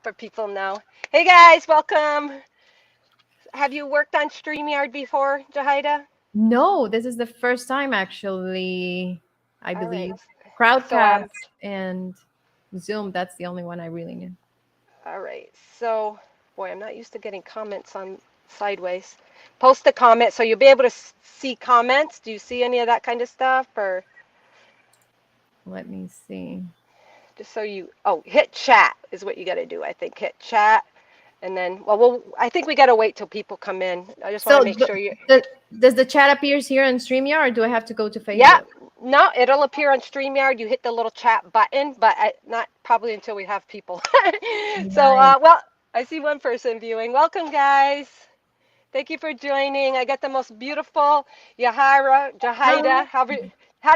for people know. Hey guys, welcome. Have you worked on StreamYard before, Jahida? No, this is the first time actually, I All right. believe. So um Crowdcast and Zoom, that's the only one I really knew. all right. So boy, I'm not used to getting comments on sideways. Post a comment so you'll be able to see comments. Do you see any of that kind of stuff or Let me see. just so you hit chat is what you got to do. I think hit chat and then I think we got to wait till people come in. I just want to So make sure you does the chat appears here on StreamYard or do I have to go to Yeah, Facebook? no, it'll appear on StreamYard. You hit the little chat button, but not probably until we have people. So, Right. I see one person viewing. Welcome, guys. Thank you for joining. I got the most beautiful Jahida. Hello. How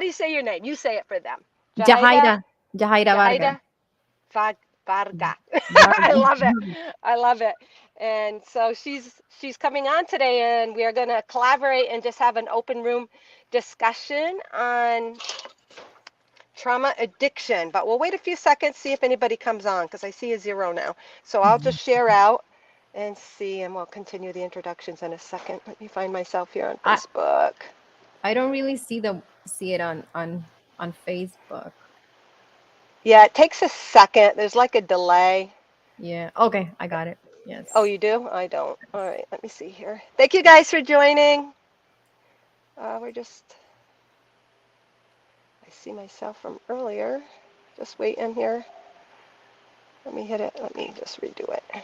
do you say your name? You say it for them. Jahida, Jahaira. Jahaira Vargas. Jahida Varga. I Vargas. love it. I love it. And so she's coming on today, and we are going to collaborate and just have an open room discussion on trauma addiction. But we'll wait a few seconds, see if anybody comes on, because I see a zero now. So I'll just share out and see, and we'll continue the introductions in a second. Let me find myself here on I Facebook. I don't really see it on Facebook. Yeah, it takes a second. There's like a delay. Yeah. Okay, I got it. Oh, Yes. you do? I don't. All right, let me see here. Thank you guys for joining. We're just, I see myself from earlier. Just waiting here. Let me hit it. Let me just redo it. I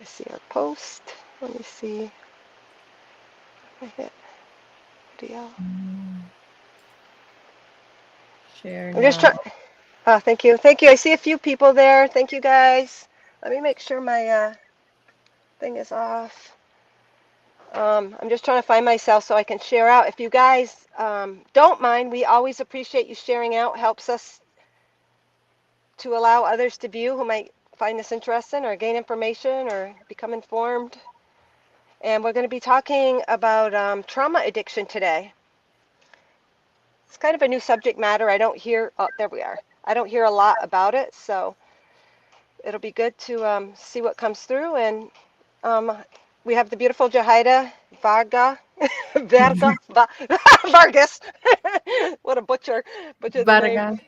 see our post. Let me see. I hit video. Mm, Share I'm just trying. now. Thank you. Thank you. I see a few people there. Thank you guys. Let me make sure my thing is off. I'm just trying to find myself so I can share out. If you guys don't mind, we always appreciate you sharing out. Helps us to allow others to view who might find this interesting or gain information or become informed. And we're going to be talking about trauma addiction today. It's kind of a new subject matter. I don't hear, oh, there we are. I don't hear a lot about it, so it'll be good to see what comes through. And um, we have the beautiful Jahida Varga, Verga, Vargas. What a butcher the name. Vargas.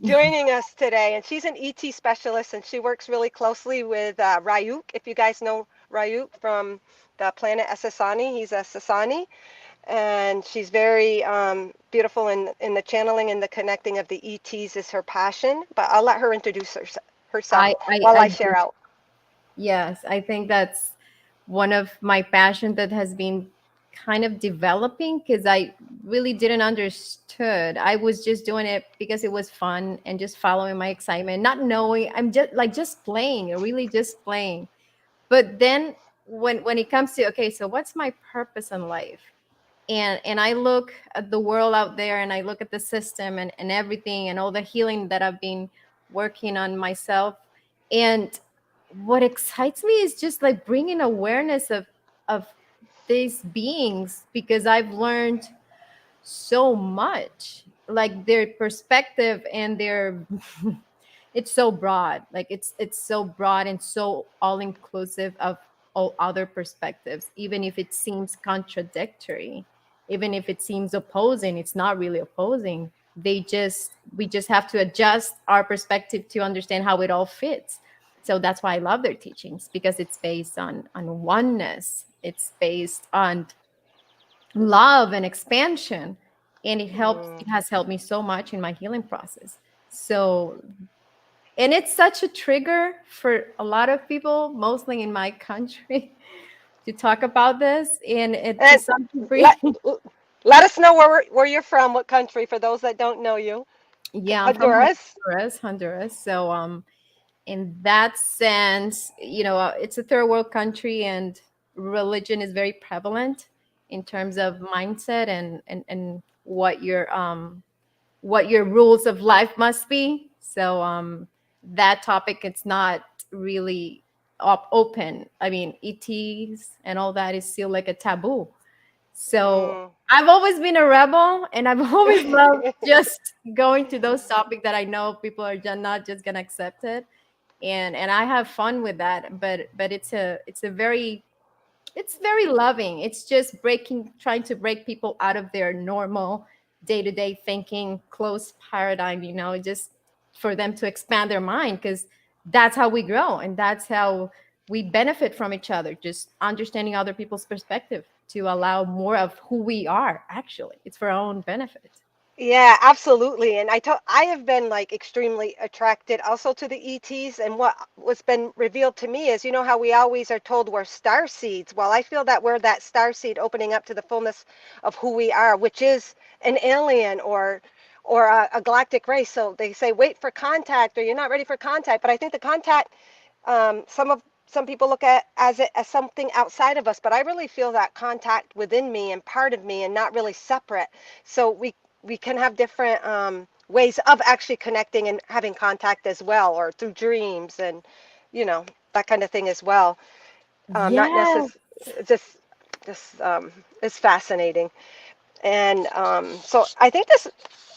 Joining us today, and she's an ET specialist, and she works really closely with Ryuk. If you guys know Ryuk from the planet Sasani, he's a Sasani, and she's very beautiful in the channeling and the connecting of the ETs is her passion. But I'll let her introduce herself while I I share out. Yes, I think that's one of my passion that has been kind of developing because I really didn't understood. I was just doing it because it was fun and just following my excitement, not knowing I'm just playing, really just playing. But then when it comes to okay, so what's my purpose in life? And I look at the world out there and I look at the system and everything and all the healing that I've been working on myself. And what excites me is just like bringing awareness of these beings because I've learned so much, like their perspective and their it's so broad, like it's so broad and so all inclusive of all other perspectives, even if it seems contradictory, even if it seems opposing, it's not really opposing. We just have to adjust our perspective to understand how it all fits. So that's why I love their teachings, because it's based on oneness, it's based on love and expansion, and Mm. it has helped me so much in my healing process. So, and it's such a trigger for a lot of people, mostly in my country, to talk about this, and it to And some let degree. let us know where you're from, what country, for those that don't know you. Yeah, I'm from Honduras. Honduras. So in that sense, it's a third world country, and religion is very prevalent in terms of mindset and what your rules of life must be. So that topic, it's not really open. I mean, ETs and all that is still like a taboo. So Mm. I've always been a rebel, and I've always loved just going to those topics that I know people are not just gonna accept it, and I have fun with that. But it's very loving. It's just trying to break people out of their normal day-to-day thinking, closed paradigm, just for them to expand their mind, because that's how we grow and that's how we benefit from each other, just understanding other people's perspective to allow more of who we are. Actually, it's for our own benefit. Yeah, absolutely. And I have been like extremely attracted also to the ETs. And what's been revealed to me is, you know how we always are told we're star seeds. Well, I feel that we're that star seed opening up to the fullness of who we are, which is an alien or a galactic race. So they say wait for contact or you're not ready for contact. But I think the contact, some people look at as it as something outside of us, but I really feel that contact within me and part of me and not really separate. So we can have different ways of actually connecting and having contact as well, or through dreams and you know that kind of thing as well. Not Yes. necessarily just is fascinating. And so I think this.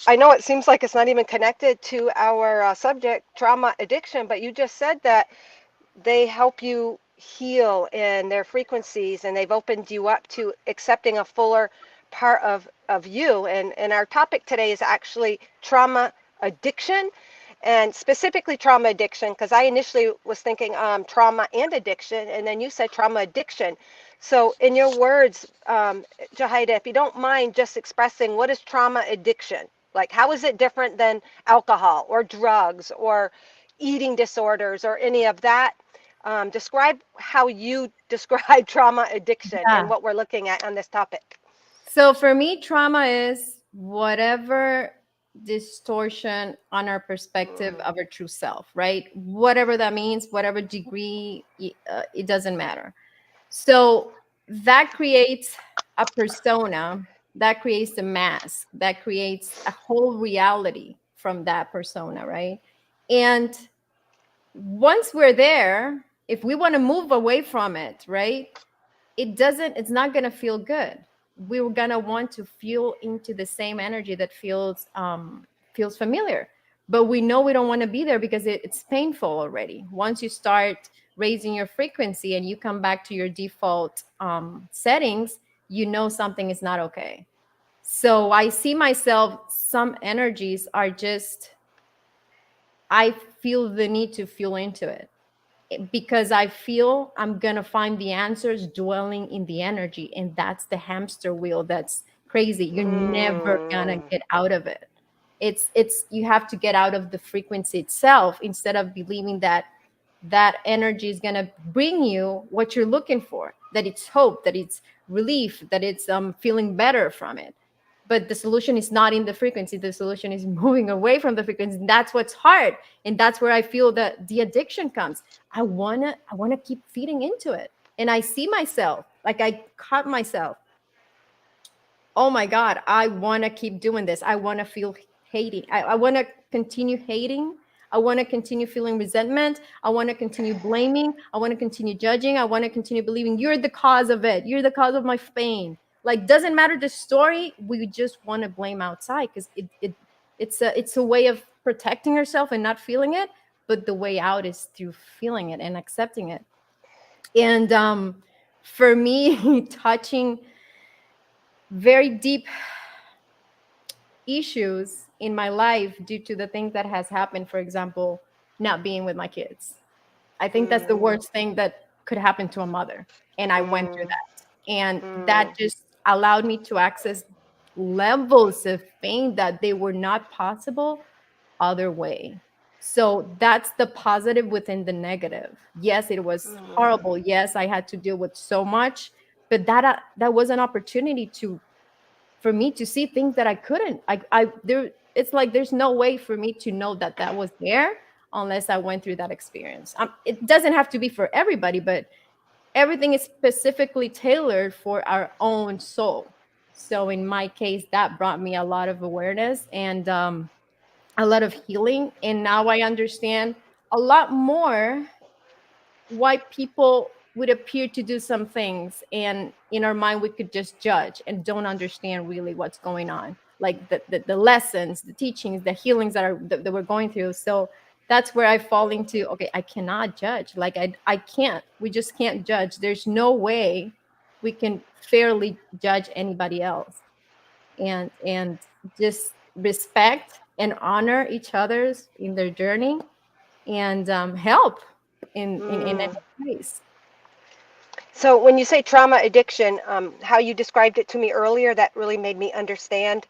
I know it seems like it's not even connected to our subject, trauma addiction, but you just said that they help you heal in their frequencies and they've opened you up to accepting a fuller part of you. And our topic today is actually trauma addiction, and specifically trauma addiction, because I initially was thinking trauma and addiction, and then you said trauma addiction. So in your words, Jahida, if you don't mind just expressing what is trauma addiction, like how is it different than alcohol or drugs or eating disorders or any of that. Describe how you describe trauma addiction and Yeah. what we're looking at on this topic. So for me, trauma is whatever distortion on our perspective of our true self, right? Whatever that means, whatever degree, it doesn't matter. So that creates a persona, that creates a mask, that creates a whole reality from that persona, right? And once we're there, if we want to move away from it, right? It's not going to feel good. We're going to want to feel into the same energy that feels familiar, but we know we don't want to be there because it's painful already. Once you start raising your frequency and you come back to your default settings, you know something is not okay. So I see myself, some energies are just, I feel the need to feel into it because I feel I'm going to find the answers dwelling in the energy. And that's the hamster wheel that's crazy. You're never going to Mm. get out of it. You have to get out of the frequency itself instead of believing that that energy is going to bring you what you're looking for, that it's hope, that it's relief, that it's feeling better from it. But the solution is not in the frequency. The solution is moving away from the frequency. And that's what's hard. And that's where I feel that the addiction comes. I wanna keep feeding into it. And I see myself, like I caught myself. Oh my God, I wanna keep doing this. I wanna feel hating. I wanna continue hating. I wanna continue feeling resentment. I wanna continue blaming. I wanna continue judging. I wanna continue believing you're the cause of it. You're the cause of my pain. Like, doesn't matter the story. We just want to blame outside because it's a way of protecting yourself and not feeling it. But the way out is through feeling it and accepting it. And for me, touching very deep issues in my life due to the things that has happened, for example, not being with my kids. I think that's the Mm. worst thing that could happen to a mother, and I went through Mm. that, and that Mm. just allowed me to access levels of pain that they were not possible other way. So that's the positive within the negative. Yes, it was Mm. horrible. Yes, I had to deal with so much, but that was an opportunity to for me to see things that I couldn't. I there it's like there's no way for me to know that that was there unless I went through that experience. It doesn't have to be for everybody, but everything is specifically tailored for our own soul. So in my case, that brought me a lot of awareness and a lot of healing, and now I understand a lot more why people would appear to do some things, and in our mind we could just judge and don't understand really what's going on, like the lessons, the teachings, the healings that we're going through. So that's where I fall into, okay, I cannot judge. Like I can't, we just can't judge. There's no way we can fairly judge anybody else. And just respect and honor each other's in their journey, and help in Mm. any place. So when you say trauma addiction, how you described it to me earlier, that really made me understand.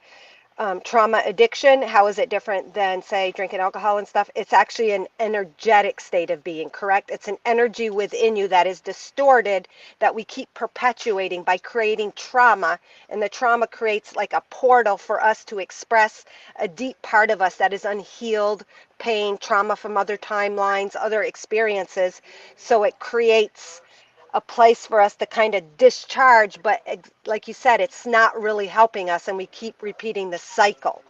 Trauma addiction, how is it different than, say, drinking alcohol and stuff? It's actually an energetic state of being, correct? It's an energy within you that is distorted, that we keep perpetuating by creating trauma. And the trauma creates like a portal for us to express a deep part of us that is unhealed, pain, trauma from other timelines, other experiences. So it creates a place for us to kind of discharge, but like you said, it's not really helping us, and we keep repeating the cycle.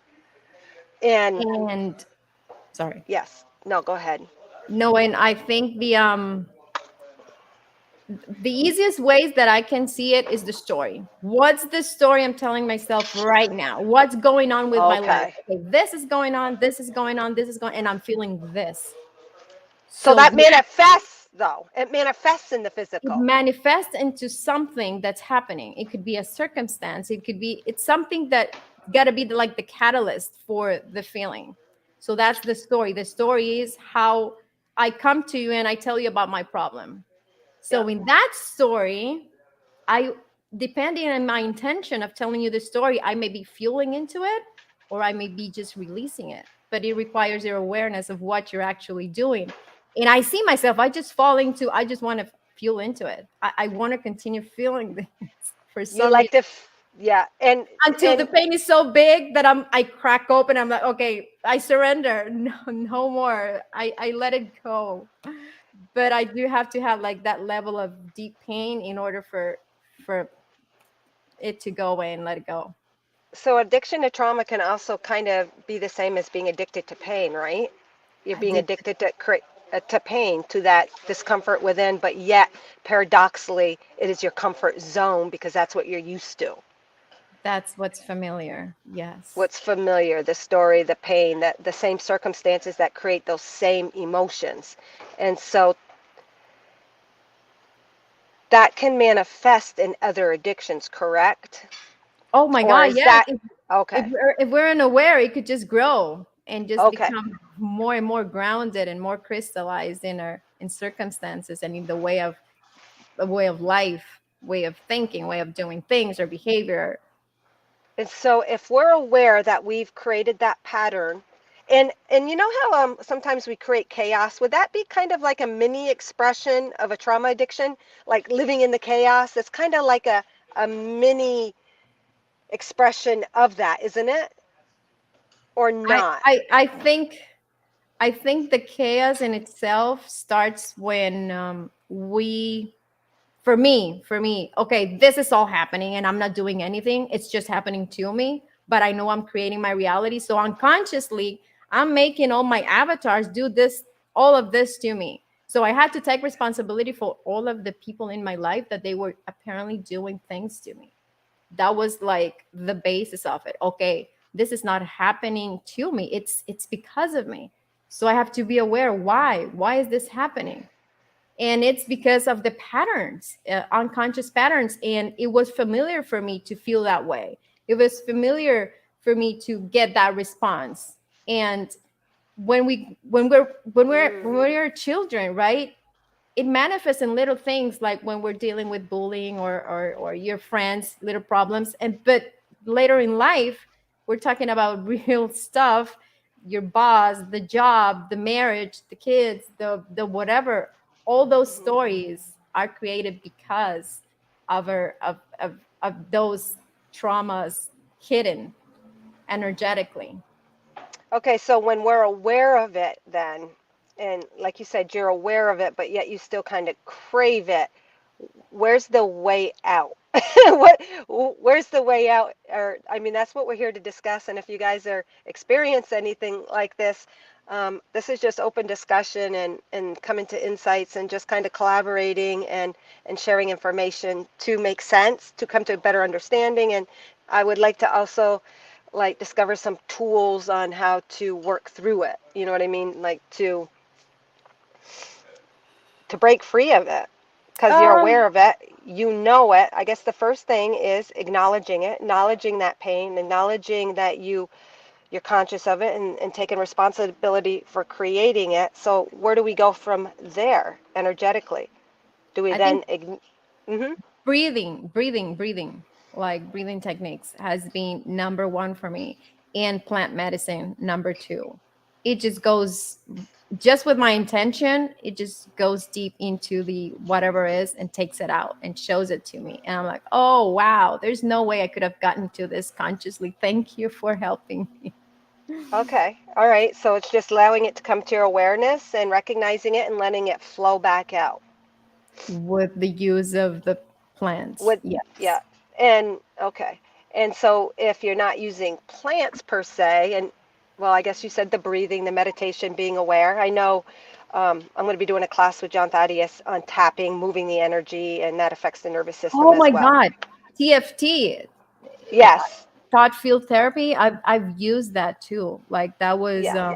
And And sorry. yes, no, go ahead. No, and I think the easiest ways that I can see it is the story. What's the story I'm telling myself right now? What's going on with my life? Okay. Okay, this is going on, this is going on, this is going, and I'm feeling this. So So that manifests, though. It manifests in the it physical. manifests into something that's happening. It could be a circumstance. It could be, it's something that got to be like the catalyst for the feeling. So that's the story. The story is how I come to you and I tell you about my problem. Yeah. So in that story, I, depending on my intention of telling you the story, I may be fueling into it or I may be just releasing it. But it requires your awareness of what you're actually doing. And I see myself, I just fall into, I just want to fuel into it. I want to continue feeling this for You some like reason to, yeah. until the And pain is so big that I crack open. I'm like, okay, I surrender. No, no more. I let it go. But I do have to have like that level of deep pain in order for it to go away and let it go. so addiction to trauma can also kind of be the same as being addicted to pain, right? You're being Addicted. addicted to pain, to that discomfort within, but yet paradoxically, it is your comfort zone because that's what you're used to. That's what's familiar. Yes. What's familiar, the story, the pain, that the same circumstances that create those same emotions. And so that can manifest in other addictions, correct? Oh my Or God. is Yes. that okay? If we're unaware, it could just grow and just Okay. become more and more grounded and more crystallized in our in circumstances and in the way of a way of life, way of thinking, way of doing things or behavior. And so if we're aware that we've created that pattern, and you know how sometimes we create chaos, would that be kind of like a mini expression of a trauma addiction? Like living in the chaos? It's kind of like a mini expression of that, isn't it? Or I, not? I I think I think the chaos in itself starts when we, for me, okay, this is all happening and I'm not doing anything. It's just happening to me, but I know I'm creating my reality. So unconsciously, I'm making all my avatars do this, all of this to me. So I had to take responsibility for all of the people in my life that they were apparently doing things to me. That was like the basis of it. Okay, this is not happening to me. It's because of me. So I have to be aware, why is this happening? And it's because of the patterns, unconscious patterns, and it was familiar for me to feel that way. It was familiar for me to get that response. And when Mm. we're children, right, it manifests in little things, like when we're dealing with bullying or your friends little problems, and but later in life we're talking about real stuff, your boss, the job, the marriage, the kids, the whatever. All those stories are created because of those traumas hidden energetically. Okay, so when we're aware of it, then, and like you said, you're aware of it, but yet you still kind of crave it, where's the way out? what, where's the way out? Or, I mean, that's what we're here to discuss. And if you guys are experience anything like this, this is just open discussion and coming to insights and just kind of collaborating and sharing information to make sense, to come to a better understanding. And I would like to also like discover some tools on how to work through it. You know what I mean? Like to break free of it because you're Um, aware of it, you know it. I guess the first thing is acknowledging it, acknowledging that pain, acknowledging that you're conscious of it and taking responsibility for creating it. So where do we go from there energetically? Do we I think then mm-hmm. breathing, like breathing techniques has been number one for me, and plant medicine number two. It just goes just with my intention, it just goes deep into the whatever is and takes it out and shows it to me. And I'm like, oh wow, there's no way I could have gotten to this consciously. Thank you for helping me. Okay. All right. So it's just allowing it to come to your awareness and recognizing it and letting it flow back out. With the use of the plants. With Yes. yeah. And okay. And so if you're not using plants per se, and well, I guess you said the breathing, the meditation, being aware. I know I'm going to be doing a class with John Thaddeus on tapping, moving the energy, and that affects the nervous system Oh as my well. God. TFT, Yes. thought field therapy. I've used that too. Like that was, Yeah.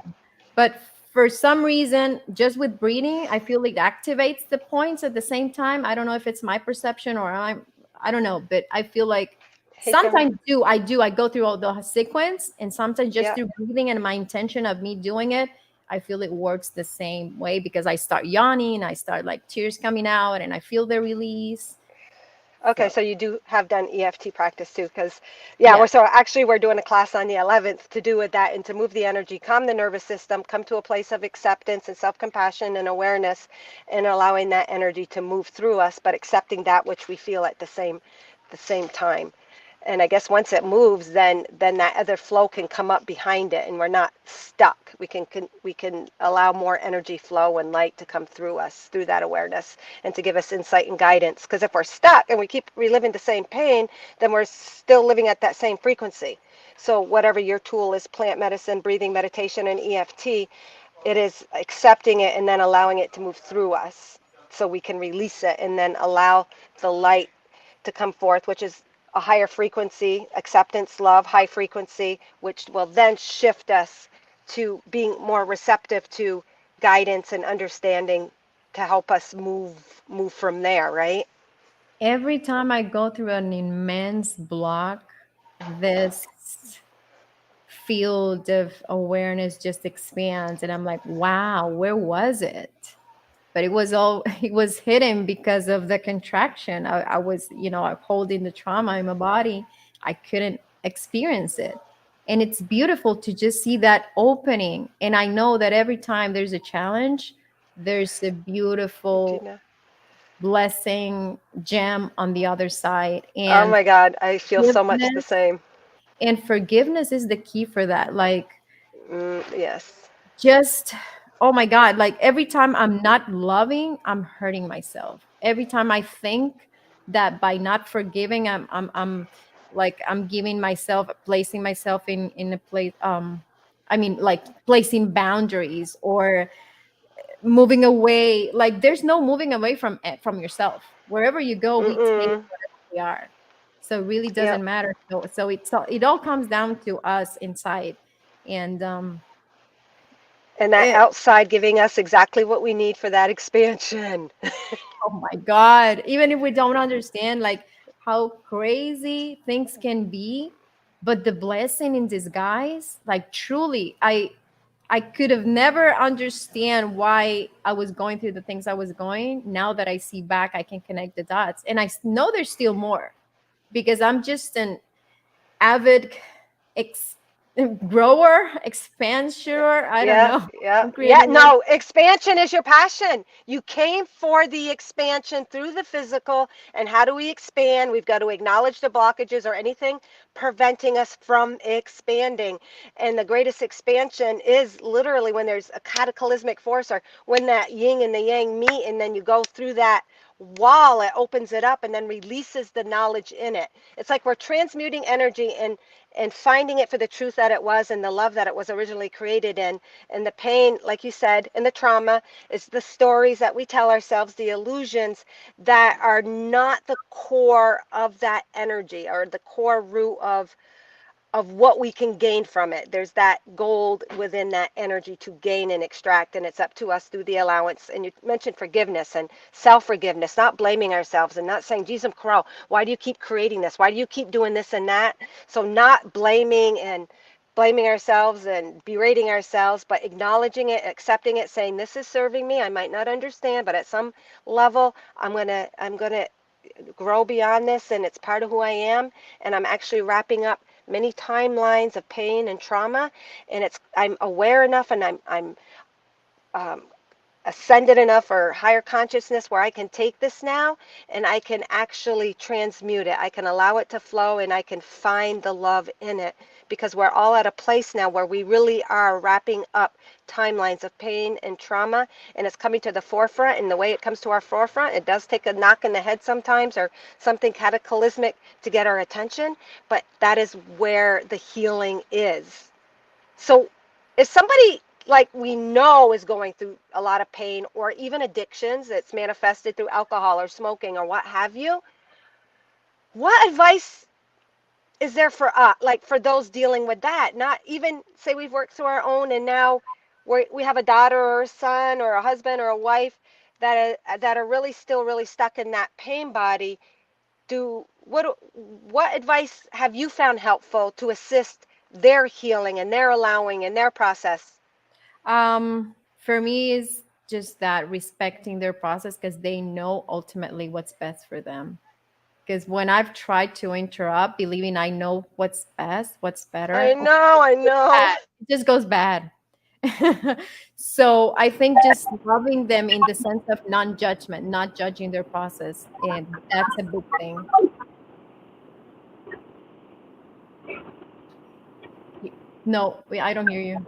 but for some reason, just with breathing, I feel it activates the points at the same time. I don't know if it's my perception or I don't know, but I feel like Hey, Tim. sometimes I go through all the sequence, and sometimes just Yeah. through breathing and my intention of me doing it, I feel it works the same way because I start yawning, I start like tears coming out, and I feel the release. Okay, So so you do have done EFT practice too, because yeah, yeah. we're doing a class on the 11th to do with that and to move the energy, calm the nervous system, come to a place of acceptance and self-compassion and awareness, and allowing that energy to move through us, but accepting that which we feel at the same time. And I guess once it moves, then that other flow can come up behind it, and we're not stuck. We can allow more energy flow and light to come through us through that awareness and to give us insight and guidance. Because if we're stuck and we keep reliving the same pain, then we're still living at that same frequency. So whatever your tool is, plant medicine, breathing meditation, and EFT, it is accepting it and then allowing it to move through us so we can release it and then allow the light to come forth, which is a higher frequency, acceptance, love, high frequency, which will then shift us to being more receptive to guidance and understanding to help us move from there, right? Every time I go through an immense block, this field of awareness just expands, and I'm like, wow, where was it? But it was all it was hidden because of the contraction. I was, holding the trauma in my body. I couldn't experience it. And it's beautiful to just see that opening. And I know that every time there's a challenge, there's a beautiful Gina. blessing gem on the other side. Oh And my God, I feel so much the forgiveness same. and forgiveness is the key for that. Like, Yes. just, oh my God, like every time I'm not loving, I'm hurting myself. Every time I think that by not forgiving, I'm like I'm giving myself, placing myself in a place, I mean, like placing boundaries or moving away. Like there's no moving away from yourself. Wherever you go, we take Mm-mm. whatever we are. So it really Yep. doesn't matter. So it all comes down to us inside. And And that it, outside giving us exactly what we need for that expansion. oh my God. Even if we don't understand like how crazy things can be, but the blessing in disguise, like truly, I could have never understand why I was going through the things I was going. Now that I see back, I can connect the dots. And know there's still more because I'm just an avid ex- grower, expansioner. I don't Yeah, know. yeah, I'm yeah. creating more. No, expansion is your passion. You came for the expansion through the physical. And how do we expand? We've got to acknowledge the blockages or anything preventing us from expanding. And the greatest expansion is literally when there's a cataclysmic force or when that yin and the yang meet, and then you go through that while it opens it up and then releases the knowledge in it. It's like we're transmuting energy and finding it for the truth that it was and the love that it was originally created in. And the pain, like you said, and the trauma is the stories that we tell ourselves, the illusions that are not the core of that energy or the core root of what we can gain from it. There's that gold within that energy to gain and extract, and it's up to us through the allowance. And you mentioned forgiveness and self-forgiveness, not blaming ourselves and not saying, geez, I'm Carl, why do you keep creating this? Why do you keep doing this and that? So not blaming ourselves and berating ourselves, but acknowledging it, accepting it, saying, this is serving me. I might not understand, but at some level, I'm gonna grow beyond this, and it's part of who I am. And I'm actually wrapping up many timelines of pain and trauma, and I'm aware enough, and I'm um, ascended enough or higher consciousness where I can take this now and I can actually transmute it. I can allow it to flow and I can find the love in it, because we're all at a place now where we really are wrapping up timelines of pain and trauma, and it's coming to the forefront. And the way it comes to our forefront, it does take a knock in the head sometimes or something cataclysmic to get our attention, but that is where the healing is. So if somebody like we know is going through a lot of pain or even addictions that's manifested through alcohol or smoking or what have you, what advice is there for us, like for those dealing with that? Not even say we've worked through our own and now we have a daughter or a son or a husband or a wife that are really still really stuck in that pain body. What advice have you found helpful to assist their healing and their allowing and their process? For me, is just that respecting their process because they know ultimately what's best for them. Because when I've tried to interrupt, believing I know what's best, what's better, I know. it just goes bad. So I think just loving them in the sense of non-judgment, not judging their process, and that's a big thing. No, I don't hear you.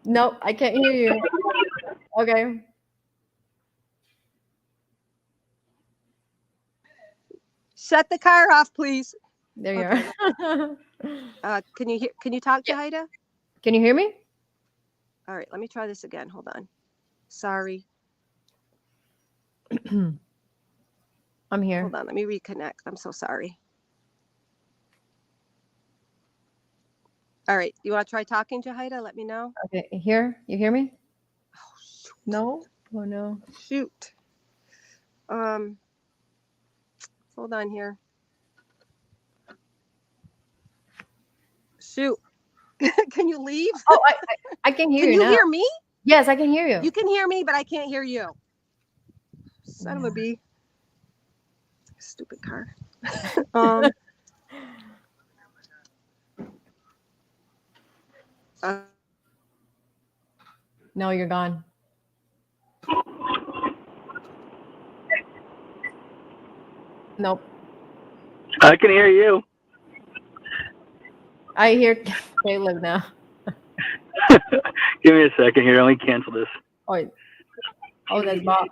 No, I can't hear you. Okay, Shut the car off, please. there you Okay. are. Can you talk, Yeah. Jahida? Can you hear me? All right, let me try this again. Hold on. Sorry. I'm here. Hold on, let me reconnect. I'm so sorry. All right, you want to try talking, Jahida? Let me know. Okay, here. You hear me? Oh, shoot. No. Oh no. Shoot. Um, hold on here. Shoot. Can you leave? Oh, I can hear Can you you now. hear me? Yes, I can hear you. You can hear me, but I can't hear you. Son of a Yeah. bee. Stupid car. um. uh, No, you're gone. Nope. I can hear you. I hear Caleb now. Give me a second here. Let me cancel this. Oh, oh, that's Bob.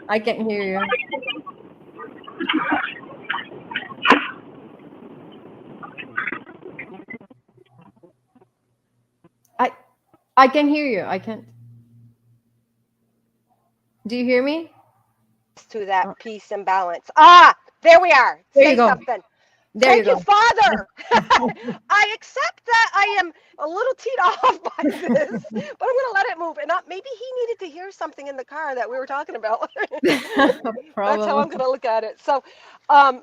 I can't hear you. I I can hear you. I can. Do you hear me? to that Oh, peace and balance. Ah, there we are. there you Say go. something. There you Thank you, go. Father. I accept that I am a little teed off by this, but I'm going to let it move. And maybe he needed to hear something in the car that we were talking about. That's how Probably. I'm going to look at it. So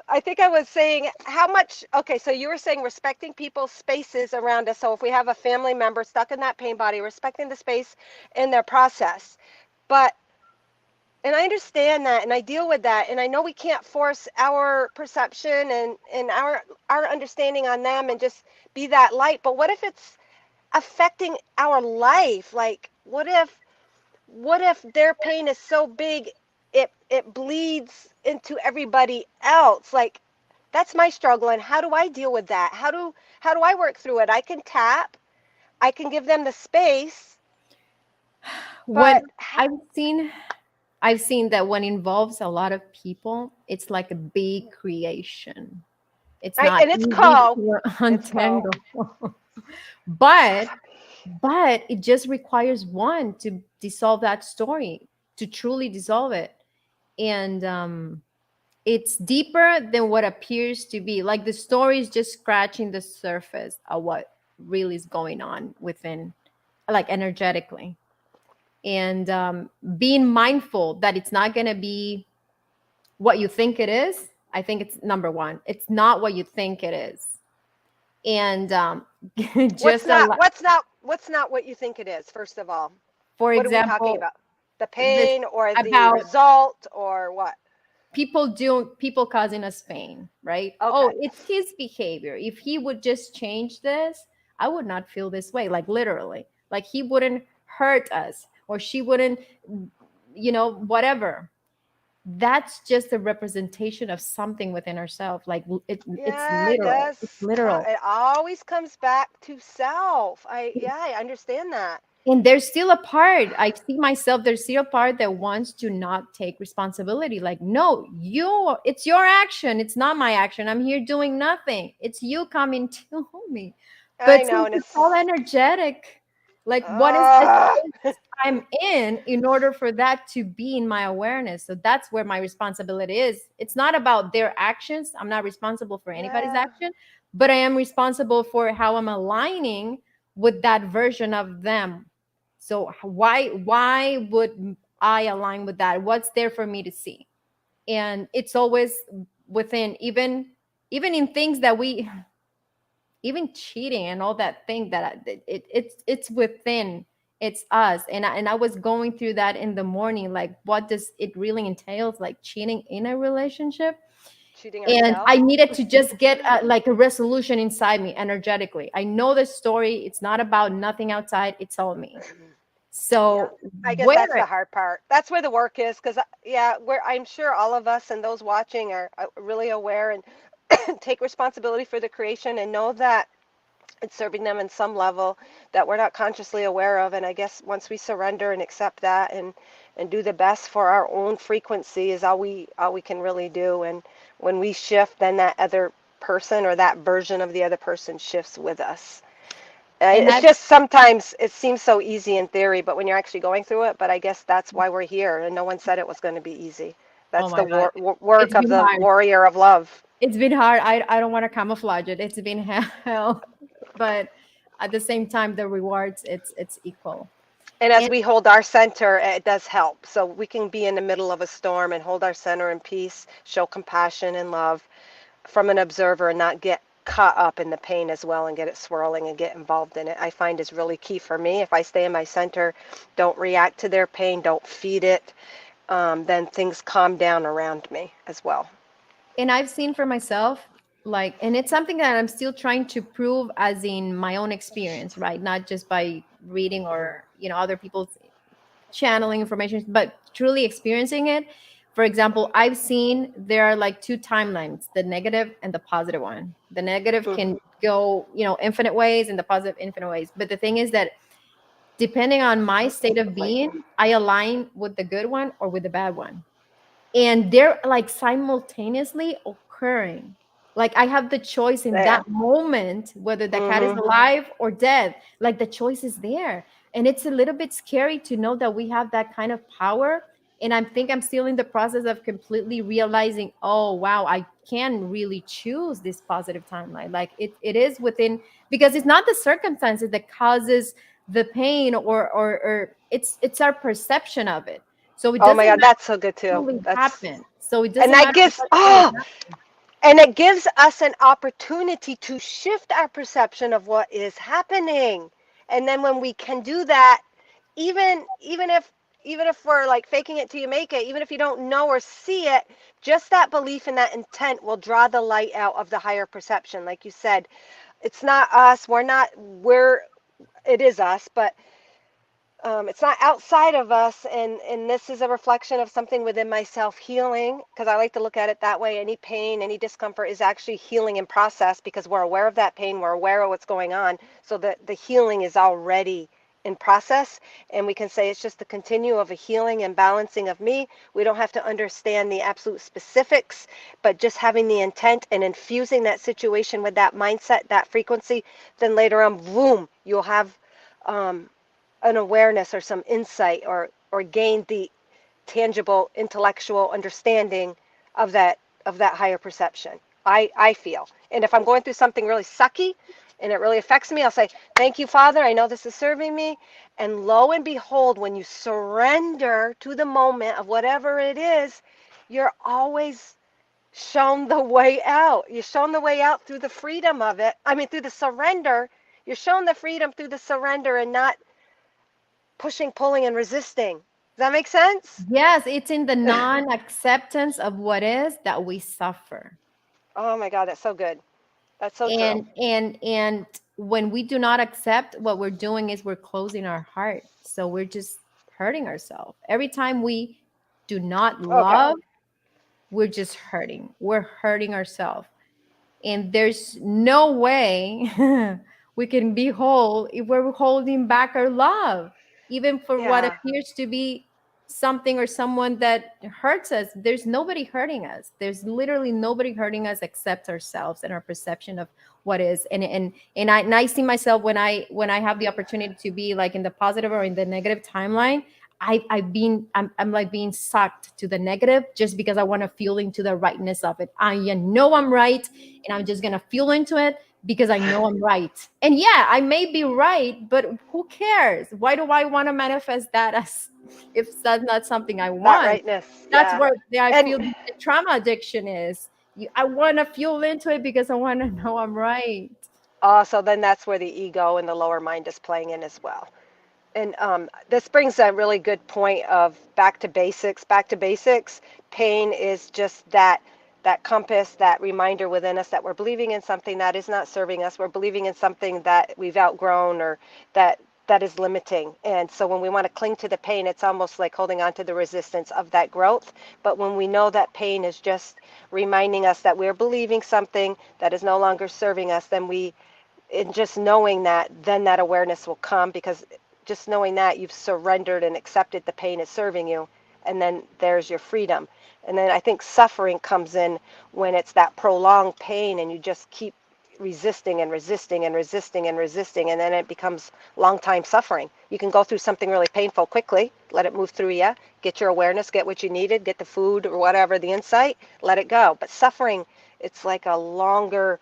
I think I was saying how much, okay, so you were saying respecting people's spaces around us. So if we have a family member stuck in that pain body, respecting the space in their process. But and I understand that and I deal with that and I know we can't force our perception and our understanding on them and just be that light. But what if it's affecting our life? Like, what if their pain is so big it bleeds into everybody else? Like, that's my struggle, and how do I deal with that? How do I work through it? I can tap, I can give them the space, What but I've seen that when it involves a lot of people, it's like a big creation. It's I, not and it's easy co to it's co untangle. but but it just requires one to dissolve that story, to truly dissolve it. And it's deeper than what appears to be. Like the story is just scratching the surface of what really is going on within, like energetically. And being mindful that it's not going to be what you think it is. I think it's number one. It's not what you think it is. And what's just a not lot, what's not what you think it is, first of all? for What are we talking example, about? The this pain or the about result or what? people causing us pain, right? Oh, Okay. it's his behavior. If he would just change this, I would not feel this way. Like literally, like he wouldn't hurt us or she wouldn't, whatever. That's just a representation of something within ourselves. Like it's Yeah, it literal. does. It's literal. It always comes back to self. I understand that. And there's still a part, I see myself, there's still a part that wants to not take responsibility. Like, no, it's your action, it's not my action, I'm here doing nothing, it's you coming to me. I But know, since and it's it's all energetic, like what is the uh, space I'm in order for that to be in my awareness? So that's where my responsibility is. It's not about their actions, I'm not responsible for anybody's yeah. action, but I am responsible for how I'm aligning with that version of them. So why would I align with that? What's there for me to see? And it's always within, even in things that we, even cheating and all that thing that it's within, it's us. And I was going through that in the morning, like what does it really entails, like cheating in a relationship. Cheating And ourselves. I needed to just get like a resolution inside me energetically. I know the story, it's not about nothing outside, it's all me. Yeah, So I guess that's the where, hard part. That's where the work is, because yeah, where I'm sure all of us and those watching are really aware and take responsibility for the creation and know that it's serving them in some level that we're not consciously aware of. And I guess once we surrender and accept that and do the best for our own frequency is all we can really do. And when we shift, then that other person or that version of the other person shifts with us. and It's I've just sometimes it seems so easy in thery, but when you're actually going through it, but I guess that's why we're here, and no one said it was going to be easy. oh That's the my god, work it's of been the hard. warrior of love. It's been hard. I don't want to camouflage it. It's been hell, but at the same time, the rewards, it's equal. And as And we hold our center, it does help. So we can be in the middle of a storm and hold our center in peace, show compassion and love from an observer and not get caught up in the pain as well and get it swirling and get involved in it. I find is really key for me. If I stay in my center, don't react to their pain, don't feed it, then things calm down around me as well. and I've seen for myself, like, and it's something that I'm still trying to prove as in my own experience, right? Not just by reading or other people's channeling information, but truly experiencing it. For example, I've seen there are like two timelines, the negative and the positive one. The negative can Hmm. go, infinite ways, and the positive infinite ways. But the thing is that depending on my state of being, I align with the good one or with the bad one. And they're like simultaneously occurring. Like I have the choice in Yeah. that moment whether the cat is Hmm. alive or dead. Like the choice is there. And it's a little bit scary to know that we have that kind of power. And I think I'm still in the process of completely realizing, oh wow, I can really choose this positive timeline. Like it is within, because it's not the circumstances that causes the pain, or it's our perception of it. So it Oh my doesn't God, that's so good too. truly That's happen. So it and doesn't that matter gives what truly oh, happens. and it gives us an opportunity to shift our perception of what is happening. And then when we can do that, even if we're like faking it till you make it, even if you don't know or see it, just that belief and that intent will draw the light out of the higher perception. Like you said, it's not us. We're not. it is us, but it's not outside of us, and this is a reflection of something within myself healing, because I like to look at it that way. Any pain, any discomfort is actually healing in process, because we're aware of that pain, we're aware of what's going on, so that the healing is already in process, and we can say it's just the continue of a healing and balancing of me. We don't have to understand the absolute specifics, but just having the intent and infusing that situation with that mindset, that frequency, then later on, boom, you'll have um, an awareness or some insight, or gain the tangible intellectual understanding of that higher perception. I feel. And if I'm going through something really sucky and it really affects me, I'll say, thank you, Father. I know this is serving me. And lo and behold, when you surrender to the moment of whatever it is, you're always shown the way out. You're shown the way out through the freedom of it. I mean, through the surrender. You're shown the freedom through the surrender, and not pushing, pulling, and resisting. Does that make sense? Yes, it's in the non-acceptance of what is that we suffer. Oh my God, that's so good. That's so true. And when we do not accept, what we're doing is we're closing our heart. So we're just hurting ourselves. Every time we do not Okay. love, we're just hurting. We're hurting ourselves. And there's no way we can be whole if we're holding back our love, even for what Yeah. appears to be something or someone that hurts us. There's nobody hurting us. There's literally nobody hurting us except ourselves and our perception of what is. And I see myself when I have the opportunity to be like in the positive or in the negative timeline. I'm like being sucked to the negative just because I want to feel into the rightness of it. I know I'm right, and I'm just gonna feel into it because I know I'm right. And yeah, I may be right, but who cares? Why do I want to manifest that as if that's not something I That want? rightness. That's Yeah. where I And feel the trauma addiction is. I want to feel into it because I want to know I'm right. also, then that's where the ego and the lower mind is playing in as well. And this brings a really good point of back to basics. Back to basics. Pain is just that compass, that reminder within us that we're believing in something that is not serving us. We're believing in something that we've outgrown, or that that is limiting. And so when we want to cling to the pain, it's almost like holding on to the resistance of that growth. But when we know that pain is just reminding us that we're believing something that is no longer serving us, then in just knowing that, then that awareness will come, because just knowing that you've surrendered and accepted the pain is serving you, and then there's your freedom. And then I think suffering comes in when it's that prolonged pain and you just keep resisting and resisting and resisting and resisting, and then it becomes long time suffering. You can go through something really painful quickly, let it move through you, get your awareness, get what you needed, get the food or whatever, the insight, let it go. But suffering, it's like a longer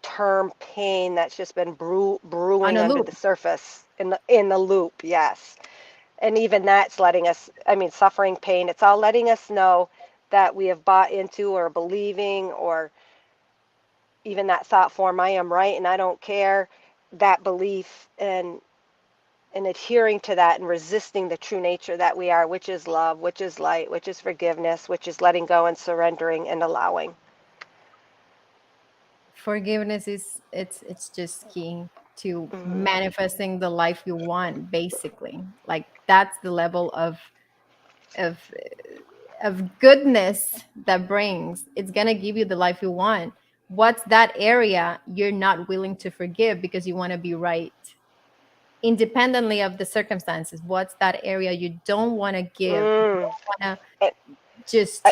term pain that's just been On brewing a under loop. the surface, in the loop. Yes. And even that's letting us, I mean, suffering, pain, it's all letting us know that we have bought into or believing, or even that thought form, I am right and I don't care, that belief, and adhering to that and resisting the true nature that we are, which is love, which is light, which is forgiveness, which is letting go and surrendering and allowing. Forgiveness is it's just key to Hmm. manifesting the life you want, basically. Like that's the level of of goodness that brings. It's gonna give you the life you want. What's that area you're not willing to forgive because you want to be right, independently of the circumstances? What's that area you don't want to give, you Mm. don't want to And, just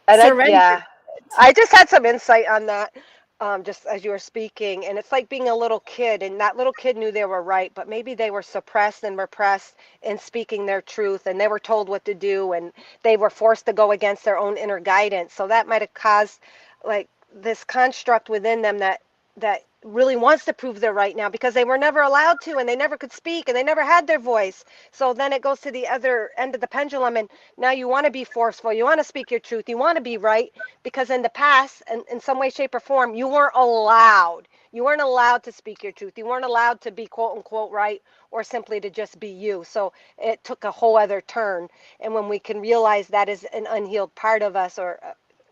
surrender yeah, it? I just had some insight on that, just as you were speaking. And it's like being a little kid, and that little kid knew they were right, but maybe they were suppressed and repressed in speaking their truth, and they were told what to do, and they were forced to go against their own inner guidance. So that might have caused like this construct within them that really wants to prove they're right now, because they were never allowed to, and they never could speak, and they never had their voice. So then it goes to the other end of the pendulum, and now you want to be forceful, you want to speak your truth, you want to be right, because in the past, and in some way, shape, or form, you weren't allowed to speak your truth, you weren't allowed to be quote unquote right, or simply to just be you. So it took a whole other turn. And when we can realize that is an unhealed part of us, or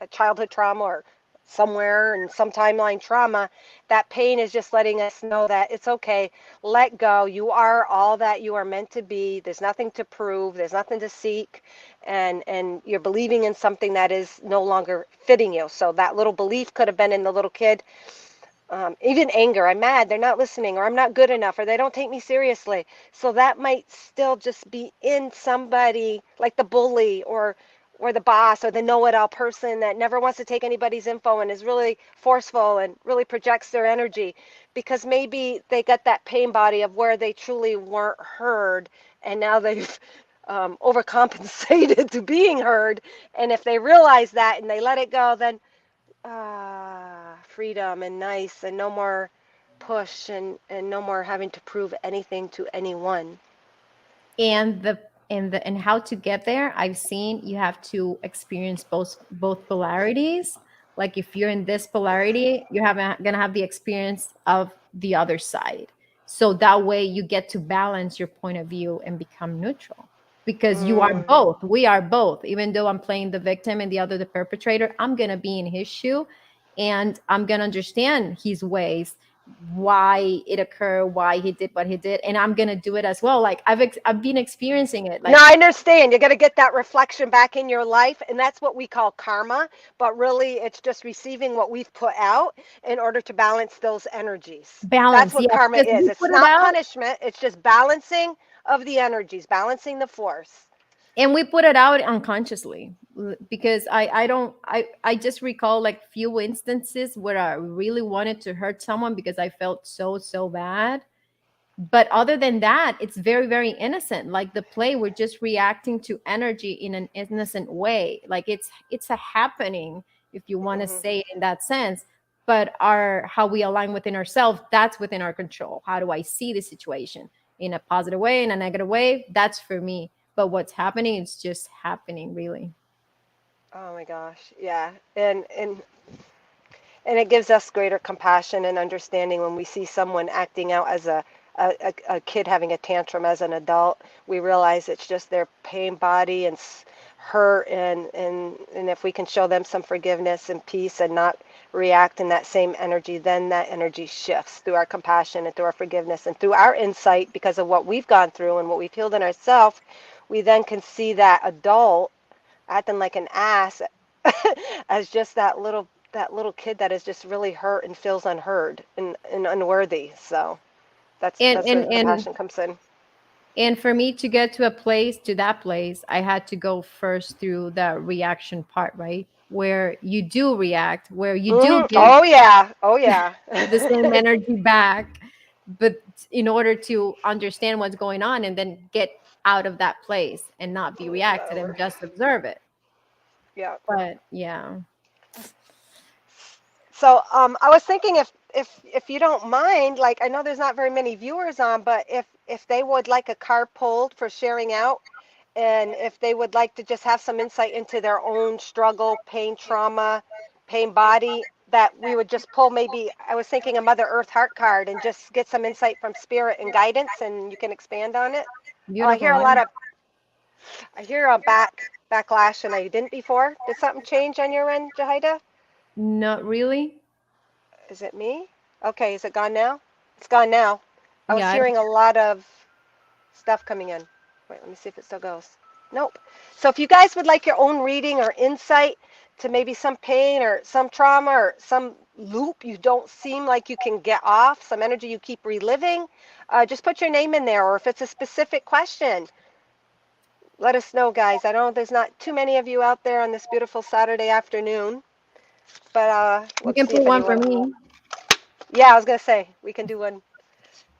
a childhood trauma, or somewhere in some timeline trauma, that pain is just letting us know that it's okay. Let go. You are all that you are meant to be. There's nothing to prove. There's nothing to seek. And you're believing in something that is no longer fitting you. So that little belief could have been in the little kid. Even anger, I'm mad, they're not listening, or I'm not good enough, or they don't take me seriously. So that might still just be in somebody like the bully or the boss or the know-it-all person that never wants to take anybody's info and is really forceful and really projects their energy, because maybe they got that pain body of where they truly weren't heard, and now they've overcompensated to being heard. And if they realize that and they let it go, then freedom and nice, and no more push, and no more having to prove anything to anyone. And how to get there, I've seen you have to experience both polarities. Like if you're in this polarity, you're gonna have the experience of the other side, so that way you get to balance your point of view and become neutral, because you are Mm. both, we are both. Even though I'm playing the victim and the other the perpetrator, I'm gonna be in his shoe, and I'm gonna understand his ways, why it occurred, why he did what he did, and I'm gonna do it as well. Like I've been experiencing it. No, Like I understand. You got to get that reflection back in your life, and that's what we call karma. But really, it's just receiving what we've put out in order to balance those energies. That's balance, what yeah, karma because is. we It's put it not out punishment, it's just balancing of the energies, balancing the force. and we put it out unconsciously. Because I just recall like few instances where I really wanted to hurt someone because I felt so bad. But other than that, it's very very innocent. Like the play, we're just reacting to energy in an innocent way. Like it's a happening, if you want to Hmm. say it in that sense. But our how we align within ourselves, that's within our control. How do I see the situation, in a positive way, in a negative way? That's for me. But what's happening, it's just happening, really. Oh my gosh, yeah, and it gives us greater compassion and understanding when we see someone acting out as a kid having a tantrum as an adult. We realize it's just their pain body and hurt, and if we can show them some forgiveness and peace and not react in that same energy, then that energy shifts through our compassion and through our forgiveness and through our insight because of what we've gone through and what we've healed in ourselves. We then can see that adult acting like an ass as just that little kid that is just really hurt and feels unheard and unworthy. So that's and that's where and the and compassion comes in. and for me to get to a place, to that place, I had to go first through the reaction part, right? Where you do react, where you do give Oh yeah, oh yeah. the same energy back, but in order to understand what's going on and then get out of that place and not be reactive and Lower. just observe it. Yeah. But yeah. So I was thinking if you don't mind, like I know there's not very many viewers on, but if they would like a card pulled for sharing out, and if they would like to just have some insight into their own struggle, pain, trauma, pain body, that we would just pull, maybe I was thinking a Mother Earth heart card, and just get some insight from spirit and guidance, and you can expand on it. Oh, I hear Beautiful. a lot of I hear a backlash, and I didn't before. Did something change on your end, Jahida? Not really. Is it me? Okay, is it gone now? It's gone now. I was Yeah. hearing a lot of stuff coming in. Wait, let me see if it still goes. Nope. So if you guys would like your own reading or insight to maybe some pain or some trauma or some loop you don't seem like you can get off, some energy you keep reliving, just put your name in there. Or if it's a specific question, let us know, guys. I know there's not too many of you out there on this beautiful Saturday afternoon, but You let's can see put if one for anyone. me. Yeah, I was gonna say we can do one.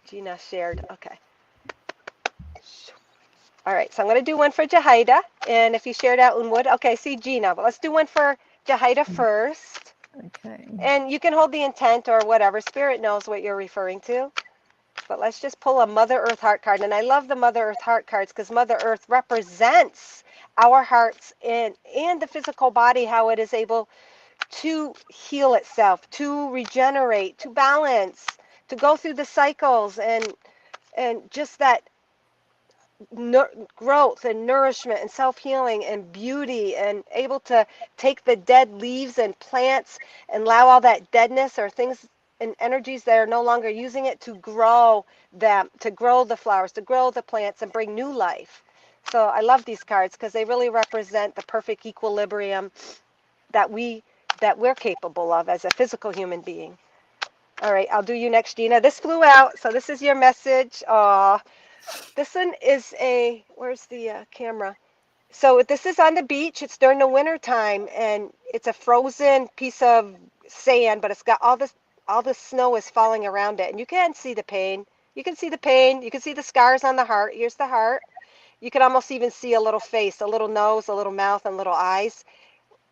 Gina shared. Okay. All right, so I'm going to do one for Jahida, and if you shared out Unwood, okay, see Gina, but let's do one for Jahida first, Okay. and you can hold the intent or whatever. Spirit knows what you're referring to, but let's just pull a Mother Earth heart card, and I love the Mother Earth heart cards because Mother Earth represents our hearts and the physical body, how it is able to heal itself, to regenerate, to balance, to go through the cycles, and just that growth and nourishment and self-healing and beauty, and able to take the dead leaves and plants and allow all that deadness or things and energies that are no longer using it to grow them, to grow the flowers, to grow the plants and bring new life. So I love these cards because they really represent the perfect equilibrium that we're capable of as a physical human being. All right, I'll do you next, Gina. This flew out, so this is your message. This one is where's the camera? So this is on the beach. It's during the winter time, and it's a frozen piece of sand, but it's got all the snow is falling around it, and you can see the pain. You can see the pain. You can see the scars on the heart. Here's the heart. You can almost even see a little face, a little nose, a little mouth, and little eyes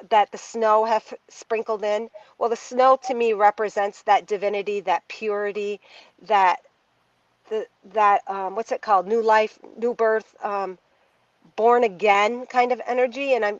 that the snow have sprinkled in. Well, the snow to me represents that divinity, that purity, that what's it called? New life, new birth, born again kind of energy. And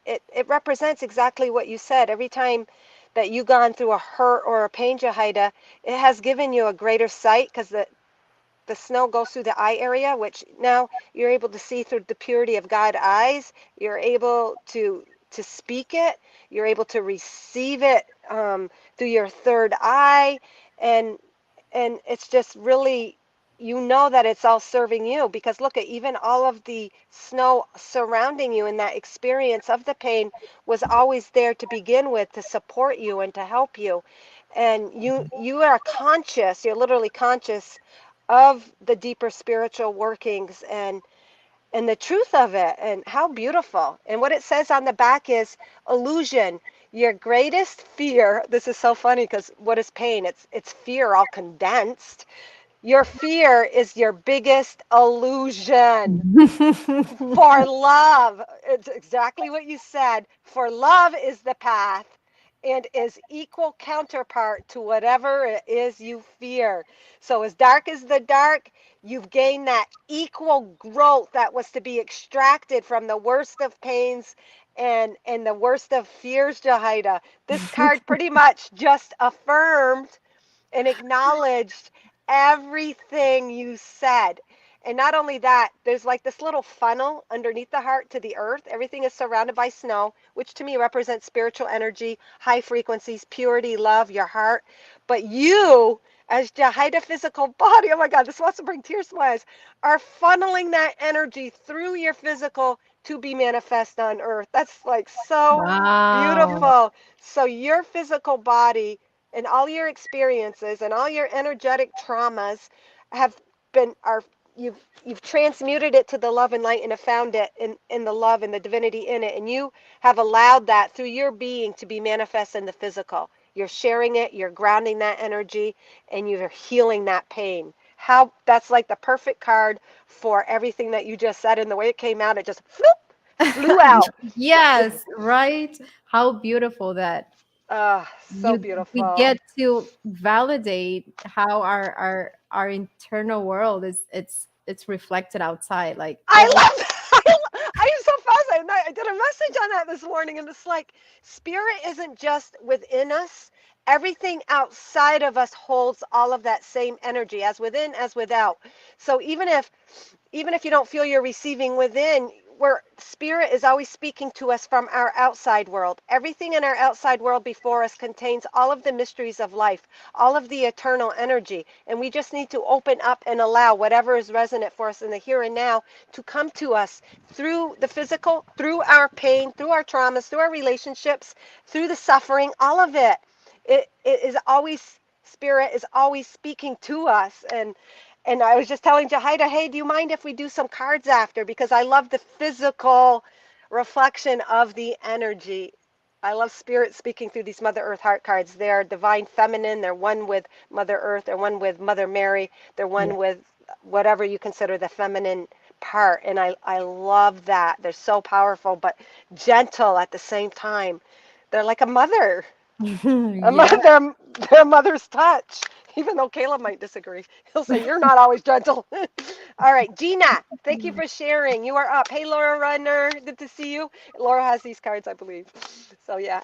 it represents exactly what you said. Every time that you've gone through a hurt or a pain, Jahida, it has given you a greater sight, because the snow goes through the eye area, which now you're able to see through the purity of God eyes. You're able to speak it. You're able to receive it through your third eye, and it's just really, you know that it's all serving you, because look at even all of the snow surrounding you, and that experience of the pain was always there to begin with, to support you and to help you. And you are conscious, you're literally conscious of the deeper spiritual workings and the truth of it, and how beautiful. And what it says on the back is illusion. Your greatest fear, this is so funny because what is pain? It's fear all condensed. Your fear is your biggest illusion. For love, it's exactly what you said. For love is the path and is equal counterpart to whatever it is you fear. So as dark as the dark, you've gained that equal growth that was to be extracted from the worst of pains and the worst of fears, Jahida. This card pretty much just affirmed and acknowledged everything you said. And not only that, there's like this little funnel underneath the heart to the earth. Everything is surrounded by snow, which to me represents spiritual energy, high frequencies, purity, love, your heart. But you, as Jahida physical body, oh my God, this wants to bring tears to my eyes, are funneling that energy through your physical to be manifest on earth. That's like so Wow. beautiful. So your physical body and all your experiences and all your energetic traumas have been are you've transmuted it to the love and light and have found it in the love and the divinity in it, and you have allowed that through your being to be manifest in the physical. You're sharing it, you're grounding that energy, and you're healing that pain. How that's like the perfect card for everything that you just said, and the way it came out, it just flew out. Yes, right? How beautiful that So we beautiful. get to validate how our internal world is it's reflected outside. Like I love that. I am so fascinated. I did a message on that this morning, and it's like spirit isn't just within us. Everything outside of us holds all of that same energy, as within as without. So even if you don't feel you're receiving within, where spirit is always speaking to us from our outside world. Everything in our outside world before us contains all of the mysteries of life, all of the eternal energy. And we just need to open up and allow whatever is resonant for us in the here and now to come to us through the physical, through our pain, through our traumas, through our relationships, through the suffering, all of it. It is always, spirit is always speaking to us. And I was just telling Jahida, hey, do you mind if we do some cards after? Because I love the physical reflection of the energy. I love spirit speaking through these Mother Earth heart cards. They're divine feminine. They're one with Mother Earth. They're one with Mother Mary. They're one with whatever you consider the feminine part. And I love that. They're so powerful, but gentle at the same time. They're like a mother. yeah. Their mother's touch, even though Caleb might disagree. He'll say, you're not always gentle. All right, Gina, thank you for sharing. You are up. Hey, Laura Runner, good to see you. Laura has these cards, I believe. So, yeah.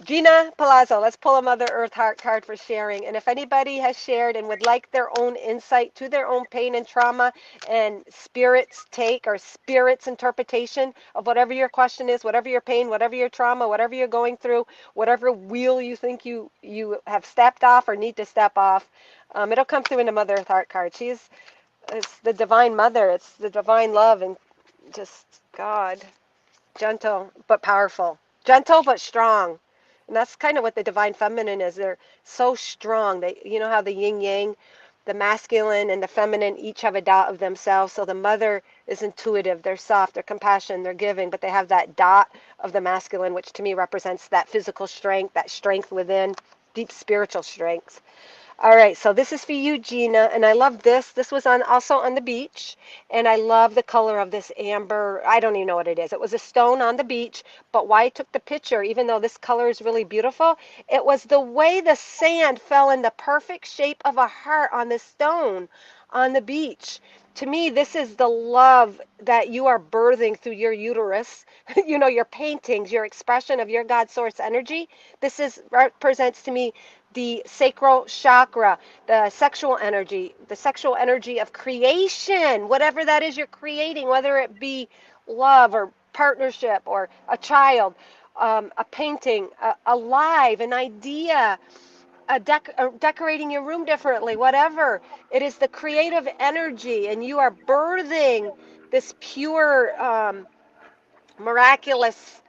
Gina Palazzo, let's pull a Mother Earth Heart card for sharing. And if anybody has shared and would like their own insight to their own pain and trauma and spirit's take or spirit's interpretation of whatever your question is, whatever your pain, whatever your trauma, whatever you're going through, whatever wheel you think you have stepped off or need to step off, it'll come through in the Mother Earth Heart card. It's the Divine Mother. It's the Divine Love and just God. Gentle but powerful. Gentle but strong. And that's kind of what the divine feminine is. They're so strong. You know how the yin yang, the masculine and the feminine each have a dot of themselves. So the mother is intuitive. They're soft. They're compassionate. They're giving. But they have that dot of the masculine, which to me represents that physical strength, that strength within, deep spiritual strength. All right, so this is for you, Gina, and I love this. This was also on the beach, and I love the color of this amber. I don't even know what it is. It was a stone on the beach, but why I took the picture, even though this color is really beautiful, it was the way the sand fell in the perfect shape of a heart on this stone on the beach. To me, this is the love that you are birthing through your uterus, your paintings, your expression of your God source energy. Represents to me the sacral chakra, the sexual energy of creation, whatever that is you're creating, whether it be love or partnership or a child, a painting, an idea, decorating your room differently, whatever. It is the creative energy, and you are birthing this pure, miraculous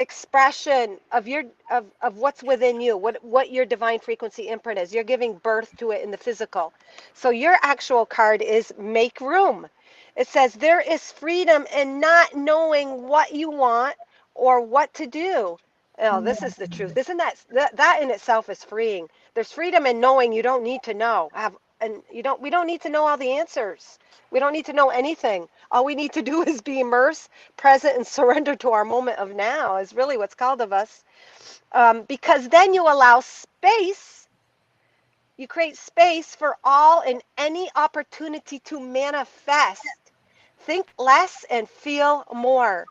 expression of what's within you, what your divine frequency imprint is. You're giving birth to it in the physical. So your actual card is make room. It says there is freedom in not knowing what you want or what to do. Oh, this is the truth. Isn't that in itself is freeing? There's freedom in knowing you don't need to know. We don't need to know all the answers. We don't need to know anything. All we need to do is be immersed, present, and surrender to our moment of now is really what's called of us. Because then you allow space, you create space for all and any opportunity to manifest. Think less and feel more.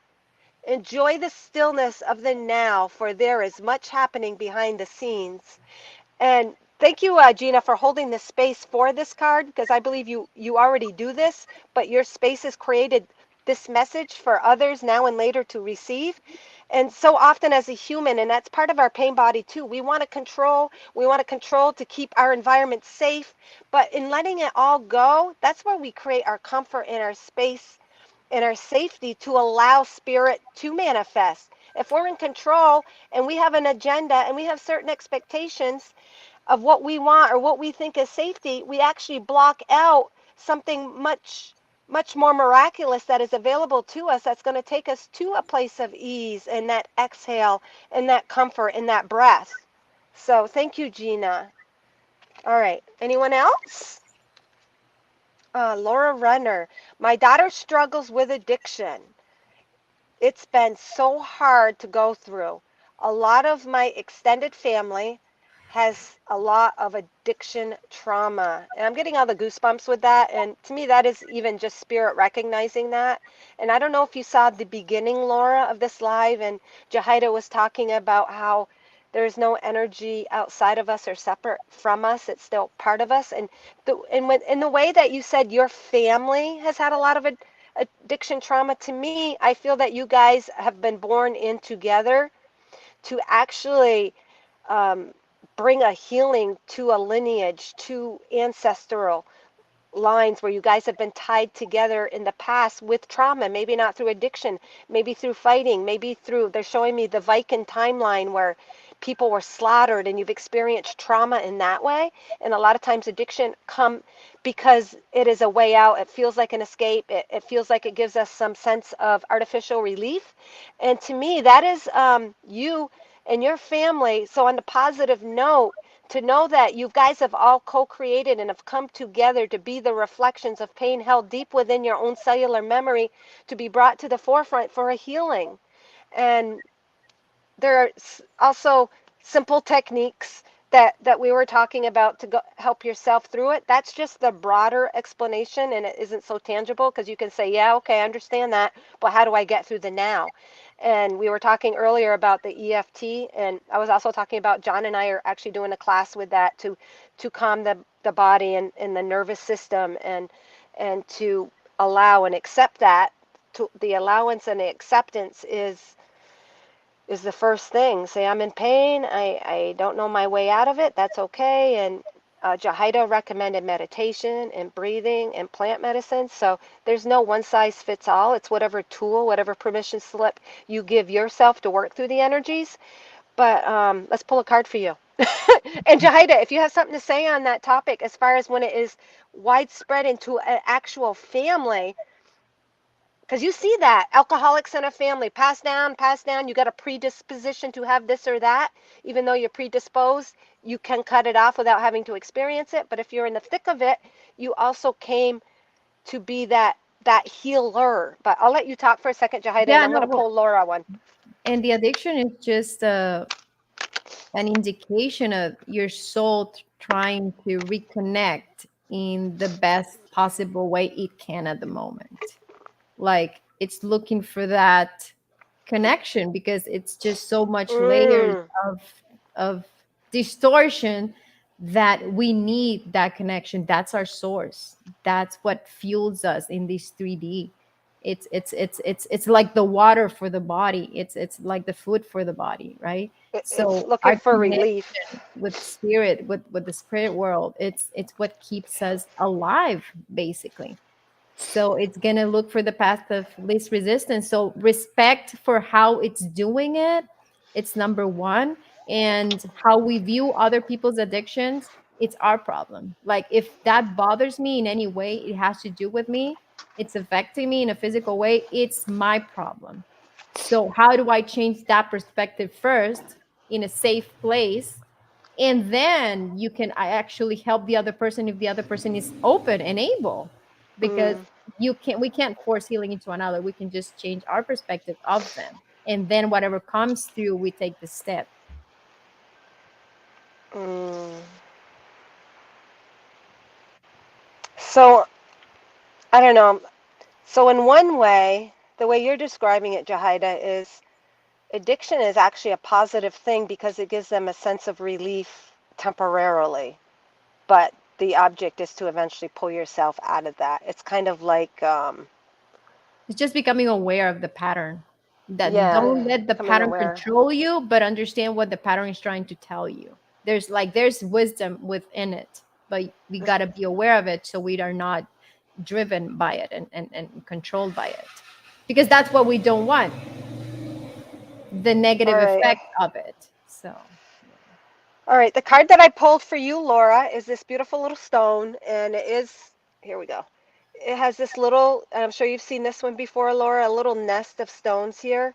Enjoy the stillness of the now, for there is much happening behind the scenes. And thank you, Gina, for holding the space for this card, because I believe you already do this, but your space has created this message for others now and later to receive. And so often as a human, and that's part of our pain body too, we want to control to keep our environment safe. But in letting it all go, that's where we create our comfort and our space and our safety to allow spirit to manifest. If we're in control and we have an agenda and we have certain expectations of what we want or what we think is safety, we actually block out something much more miraculous that is available to us, that's going to take us to a place of ease and that exhale and that comfort and that breath. So thank you, Gina. All right, anyone else? Laura Renner, my daughter struggles with addiction. It's been so hard to go through. A lot of my extended family has a lot of addiction trauma. And I'm getting all the goosebumps with that. And to me, that is even just spirit recognizing that. And I don't know if you saw the beginning, Laura, of this live, and Jahida was talking about how there's no energy outside of us or separate from us. It's still part of us. And in the way that you said your family has had a lot of addiction trauma, to me, I feel that you guys have been born in together to actually bring a healing to a lineage, to ancestral lines where you guys have been tied together in the past with trauma, maybe not through addiction, maybe through fighting, maybe through, they're showing me the Viking timeline where people were slaughtered and you've experienced trauma in that way. And a lot of times addiction come because it is a way out. It feels like an escape. It feels like it gives us some sense of artificial relief. And to me, that is you and your family. So on the positive note, to know that you guys have all co-created and have come together to be the reflections of pain held deep within your own cellular memory to be brought to the forefront for a healing. And there are also simple techniques that we were talking about to go help yourself through it, that's just the broader explanation, and it isn't so tangible because you can say, yeah, okay, I understand that, but how do I get through the now? And we were talking earlier about the EFT, and I was also talking about John and I are actually doing a class with that to calm the body and the nervous system, and to allow and accept that. To the allowance and the acceptance is the first thing. Say, I'm in pain. I don't know my way out of it. That's okay. And Jahida recommended meditation and breathing and plant medicine. So there's no one size fits all. It's whatever tool, whatever permission slip you give yourself to work through the energies. But let's pull a card for you. And Jahida, if you have something to say on that topic, as far as when it is widespread into an actual family, because you see that alcoholics in a family, pass down. You got a predisposition to have this or that. Even though you're predisposed, you can cut it off without having to experience it. But if you're in the thick of it, you also came to be that healer. But I'll let you talk for a second, Jahida, and Yeah, I'm no, going to well, pull Laura one. and the addiction is just an indication of your soul trying to reconnect in the best possible way it can at the moment. Like it's looking for that connection because it's just so much layers Mm, of of distortion that we need that connection. That's our source. That's what fuels us in this 3D. It's like the water for the body. It's like the food for the body, right? it's So looking our for connection relief. with spirit, with the spirit world, it's what keeps us alive, basically. So it's gonna look for the path of least resistance. So respect for how it's doing it, it's number one. And how we view other people's addictions, it's our problem. Like if that bothers me in any way, it has to do with me, it's affecting me in a physical way, it's my problem. So how do I change that perspective first in a safe place? And then you can I actually help the other person if the other person is open and able, because Mm, we can't force healing into another. We can just change our perspective of them, and then whatever comes through, we take the step. mm. So I don't know. So in one way, the way you're describing it, Jahida, is addiction is actually a positive thing because it gives them a sense of relief temporarily, but the object is to eventually pull yourself out of that. It's kind of like, It's just becoming aware of the pattern. That yeah, don't let the becoming pattern aware. control you, but understand what the pattern is trying to tell you. There's wisdom within it, but we got to be aware of it so we are not driven by it and controlled by it, because that's what we don't want, the All negative right. effect of it. So yeah. All right. The card that I pulled for you, Laura, is this beautiful little stone, and it is, here we go. It has this little, and I'm sure you've seen this one before, Laura, a little nest of stones here.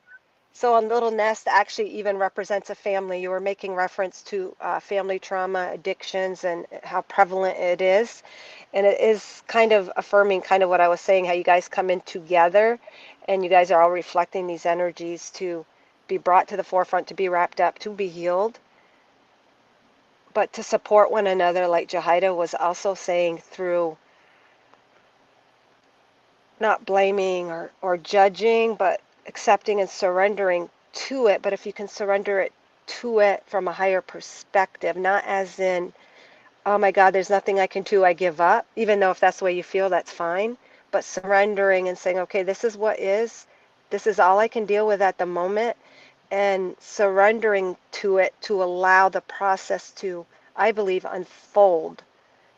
So a little nest actually even represents a family. You were making reference to family trauma, addictions, and how prevalent it is. And it is kind of affirming kind of what I was saying, how you guys come in together and you guys are all reflecting these energies to be brought to the forefront, to be wrapped up, to be healed, but to support one another, like Jahida was also saying, through not blaming or judging, but accepting and surrendering to it. But if you can surrender it to it from a higher perspective, not as in, oh my God, there's nothing I can do, I give up, even though if that's the way you feel, that's fine. But surrendering and saying, okay, this is what is, this is all I can deal with at the moment, and surrendering to it to allow the process to, I believe, unfold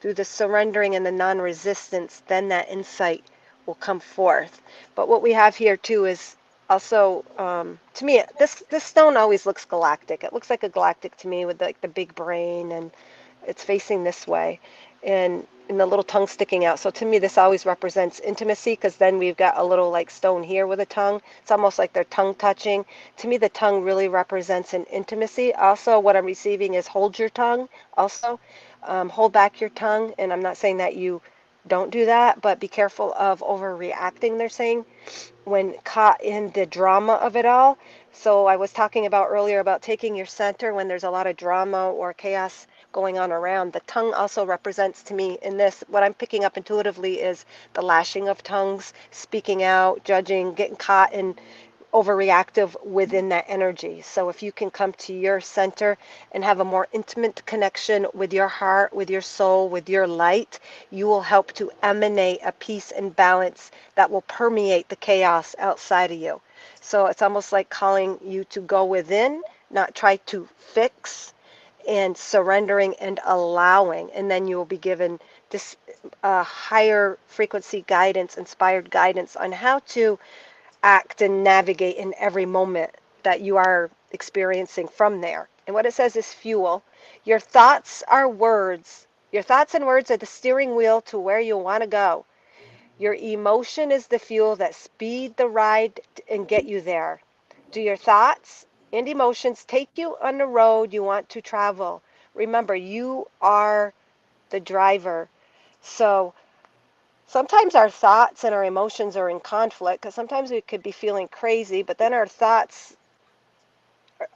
through the surrendering and the non-resistance, then that insight will come forth. But what we have here too is also, to me, this stone always looks galactic. It looks like a galactic to me with like the big brain, and it's facing this way, and the little tongue sticking out. So to me, this always represents intimacy, because then we've got a little like stone here with a tongue. It's almost like they're tongue touching. To me, the tongue really represents an intimacy. Also, what I'm receiving is hold your tongue. Also, hold back your tongue. And I'm not saying that you don't do that, but be careful of overreacting, they're saying, when caught in the drama of it all. So I was talking about earlier about taking your center when there's a lot of drama or chaos going on around. The tongue also represents to me in this, what I'm picking up intuitively is the lashing of tongues, speaking out, judging, getting caught in overreactive within that energy. So if you can come to your center and have a more intimate connection with your heart, with your soul, with your light, you will help to emanate a peace and balance that will permeate the chaos outside of you. So it's almost like calling you to go within, not try to fix, and surrendering and allowing. And then you will be given this higher frequency guidance, inspired guidance on how to act and navigate in every moment that you are experiencing from there. And what it says is fuel. Your thoughts are words. Your thoughts and words are the steering wheel to where you want to go. Your emotion is the fuel that speed the ride and get you there. Do your thoughts and emotions take you on the road you want to travel? Remember, you are the driver. So sometimes our thoughts and our emotions are in conflict because sometimes we could be feeling crazy, but then our thoughts,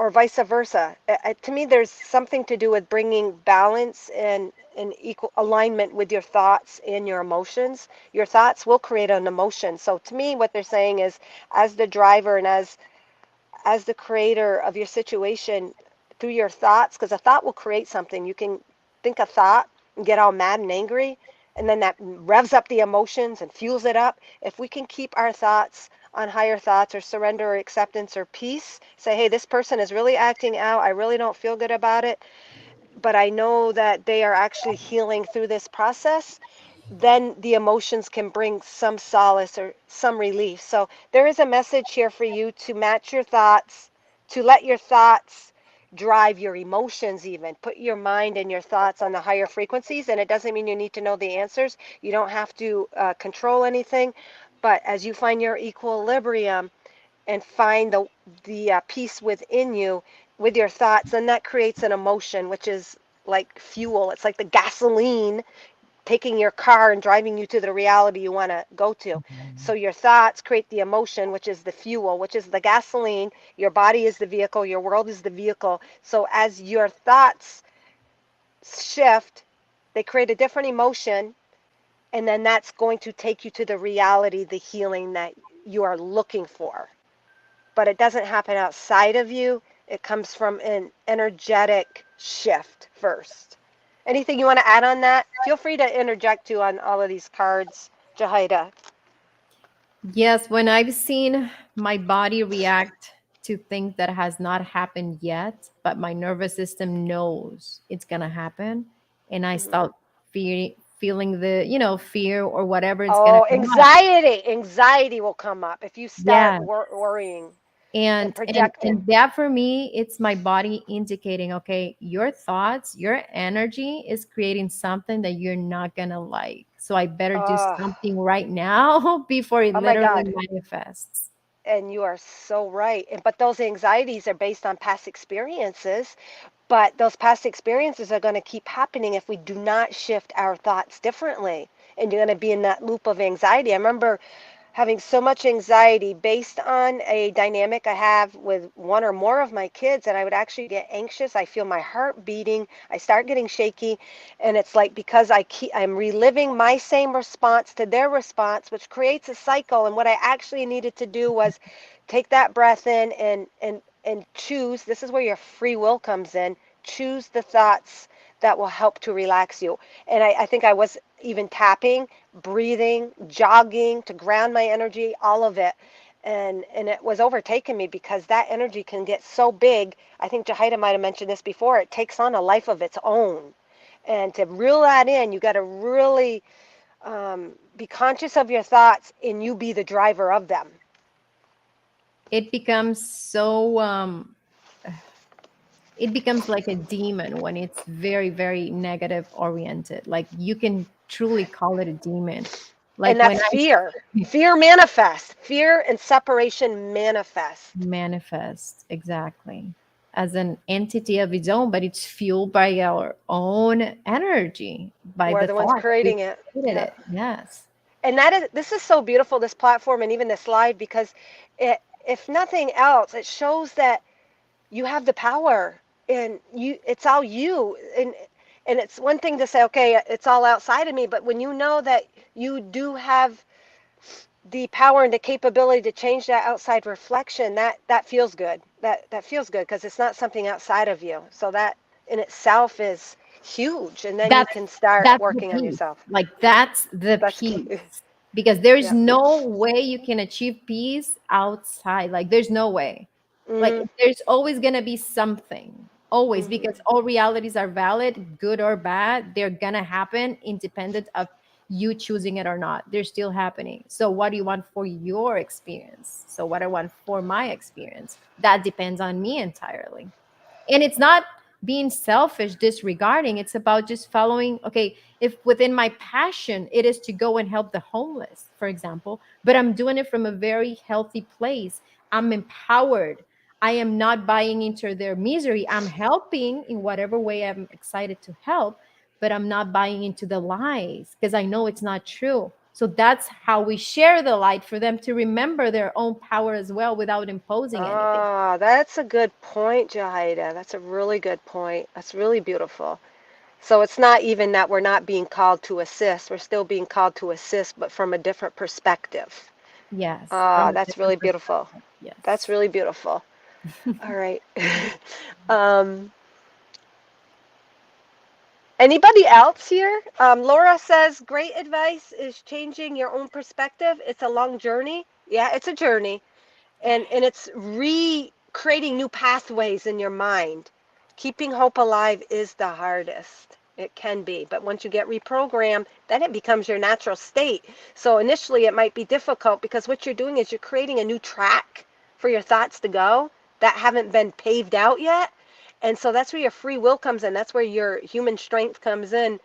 or vice versa. To me, there's something to do with bringing balance and equal alignment with your thoughts and your emotions. Your thoughts will create an emotion. So to me, what they're saying is, as the driver and as the creator of your situation, through your thoughts, because a thought will create something. You can think a thought and get all mad and angry, and then that revs up the emotions and fuels it up. If we can keep our thoughts on higher thoughts or surrender or acceptance or peace, say, hey, this person is really acting out. I really don't feel good about it, but I know that they are actually healing through this process, then the emotions can bring some solace or some relief. So there is a message here for you to match your thoughts, to let your thoughts drive your emotions even. Put your mind and your thoughts on the higher frequencies, and it doesn't mean you need to know the answers. You don't have to control anything, but as you find your equilibrium and find the peace within you with your thoughts, then that creates an emotion, which is like fuel. It's like the gasoline taking your car and driving you to the reality you want to go to. So your thoughts create the emotion, which is the fuel, which is the gasoline. Your body is the vehicle, your world is the vehicle. So as your thoughts shift, they create a different emotion, and then that's going to take you to the reality, the healing that you are looking for. But it doesn't happen outside of you. It comes from an energetic shift first. Anything you want to add on that? Feel free to interject too on all of these cards, Jahida. Yes, when I've seen my body react to things that has not happened yet, but my nervous system knows it's gonna happen, and I Mhm. start feeling the, fear or whatever is gonna Oh, come up. anxiety. Anxiety will come up if you start Yeah, worrying and and projecting. that for me, it's my body indicating, okay, your thoughts, your energy is creating something that you're not gonna like. So I better do Oh, something right now before it oh my literally God. manifests. And you are so right. But those anxieties are based on past experiences. But those past experiences are going to keep happening if we do not shift our thoughts differently. And you're going to be in that loop of anxiety. I remember having so much anxiety based on a dynamic I have with one or more of my kids, and I would actually get anxious. I feel my heart beating. I start getting shaky, and it's like because I'm reliving my same response to their response, which creates a cycle. And what I actually needed to do was take that breath in and choose. This is where your free will comes in. Choose the thoughts that will help to relax you. And I think I was even tapping, breathing, jogging to ground my energy, all of it. And it was overtaking me because that energy can get so big. I think Jahida might have mentioned this before. It takes on a life of its own. And to reel that in, you got to really be conscious of your thoughts and you be the driver of them. It becomes so it becomes like a demon when it's very, very negative oriented. Like you can truly call it a demon. And Like when that's I fear. Fear manifests. Fear and separation manifest. manifest, exactly, as an entity of its own, but it's fueled by our own energy, by We're the the ones thought we creating it. created Yeah. it. Yes. And this is so beautiful, this platform and even this live, because it if nothing else, it shows that you have the power and it's all you. And it's one thing to say, okay, it's all outside of me, but when you know that you do have the power and the capability to change that outside reflection, that feels good. That feels good because it's not something outside of you. So that in itself is huge, and then you That's can start that's the working on piece. yourself. Like that's the That's piece. key. Because there's Yeah. no way you can achieve peace outside. Like there's no way. Like Mhm. there's always gonna be something. Always, Mhm. because all realities are valid, good or bad. They're gonna happen independent of you choosing it or not. They're still happening. So what do you want for your experience? So what I want for my experience, that depends on me entirely. And it's not being selfish disregarding, it's about just following. Okay, if within my passion it is to go and help the homeless, for example, but I'm doing it from a very healthy place, I'm empowered, I am not buying into their misery, I'm helping in whatever way I'm excited to help, but I'm not buying into the lies because I know it's not true. So that's how we share the light for them to remember their own power as well without imposing anything. Ah, that's a good point, Jahida. That's a really good point. That's really beautiful. So it's not even that we're not being called to assist. We're still being called to assist, but from a different perspective. Yes, Ah, from a that's really different beautiful. perspective. That's Yes. really beautiful. All right. um, Anybody else here? Laura says, great advice is changing your own perspective. It's a long journey. Yeah, it's a journey. And it's recreating new pathways in your mind. Keeping hope alive is the hardest. It can be, but once you get reprogrammed, then it becomes your natural state. So initially it might be difficult because what you're doing is you're creating a new track for your thoughts to go that haven't been paved out yet. And so that's where your free will comes in. That's where your human strength comes in,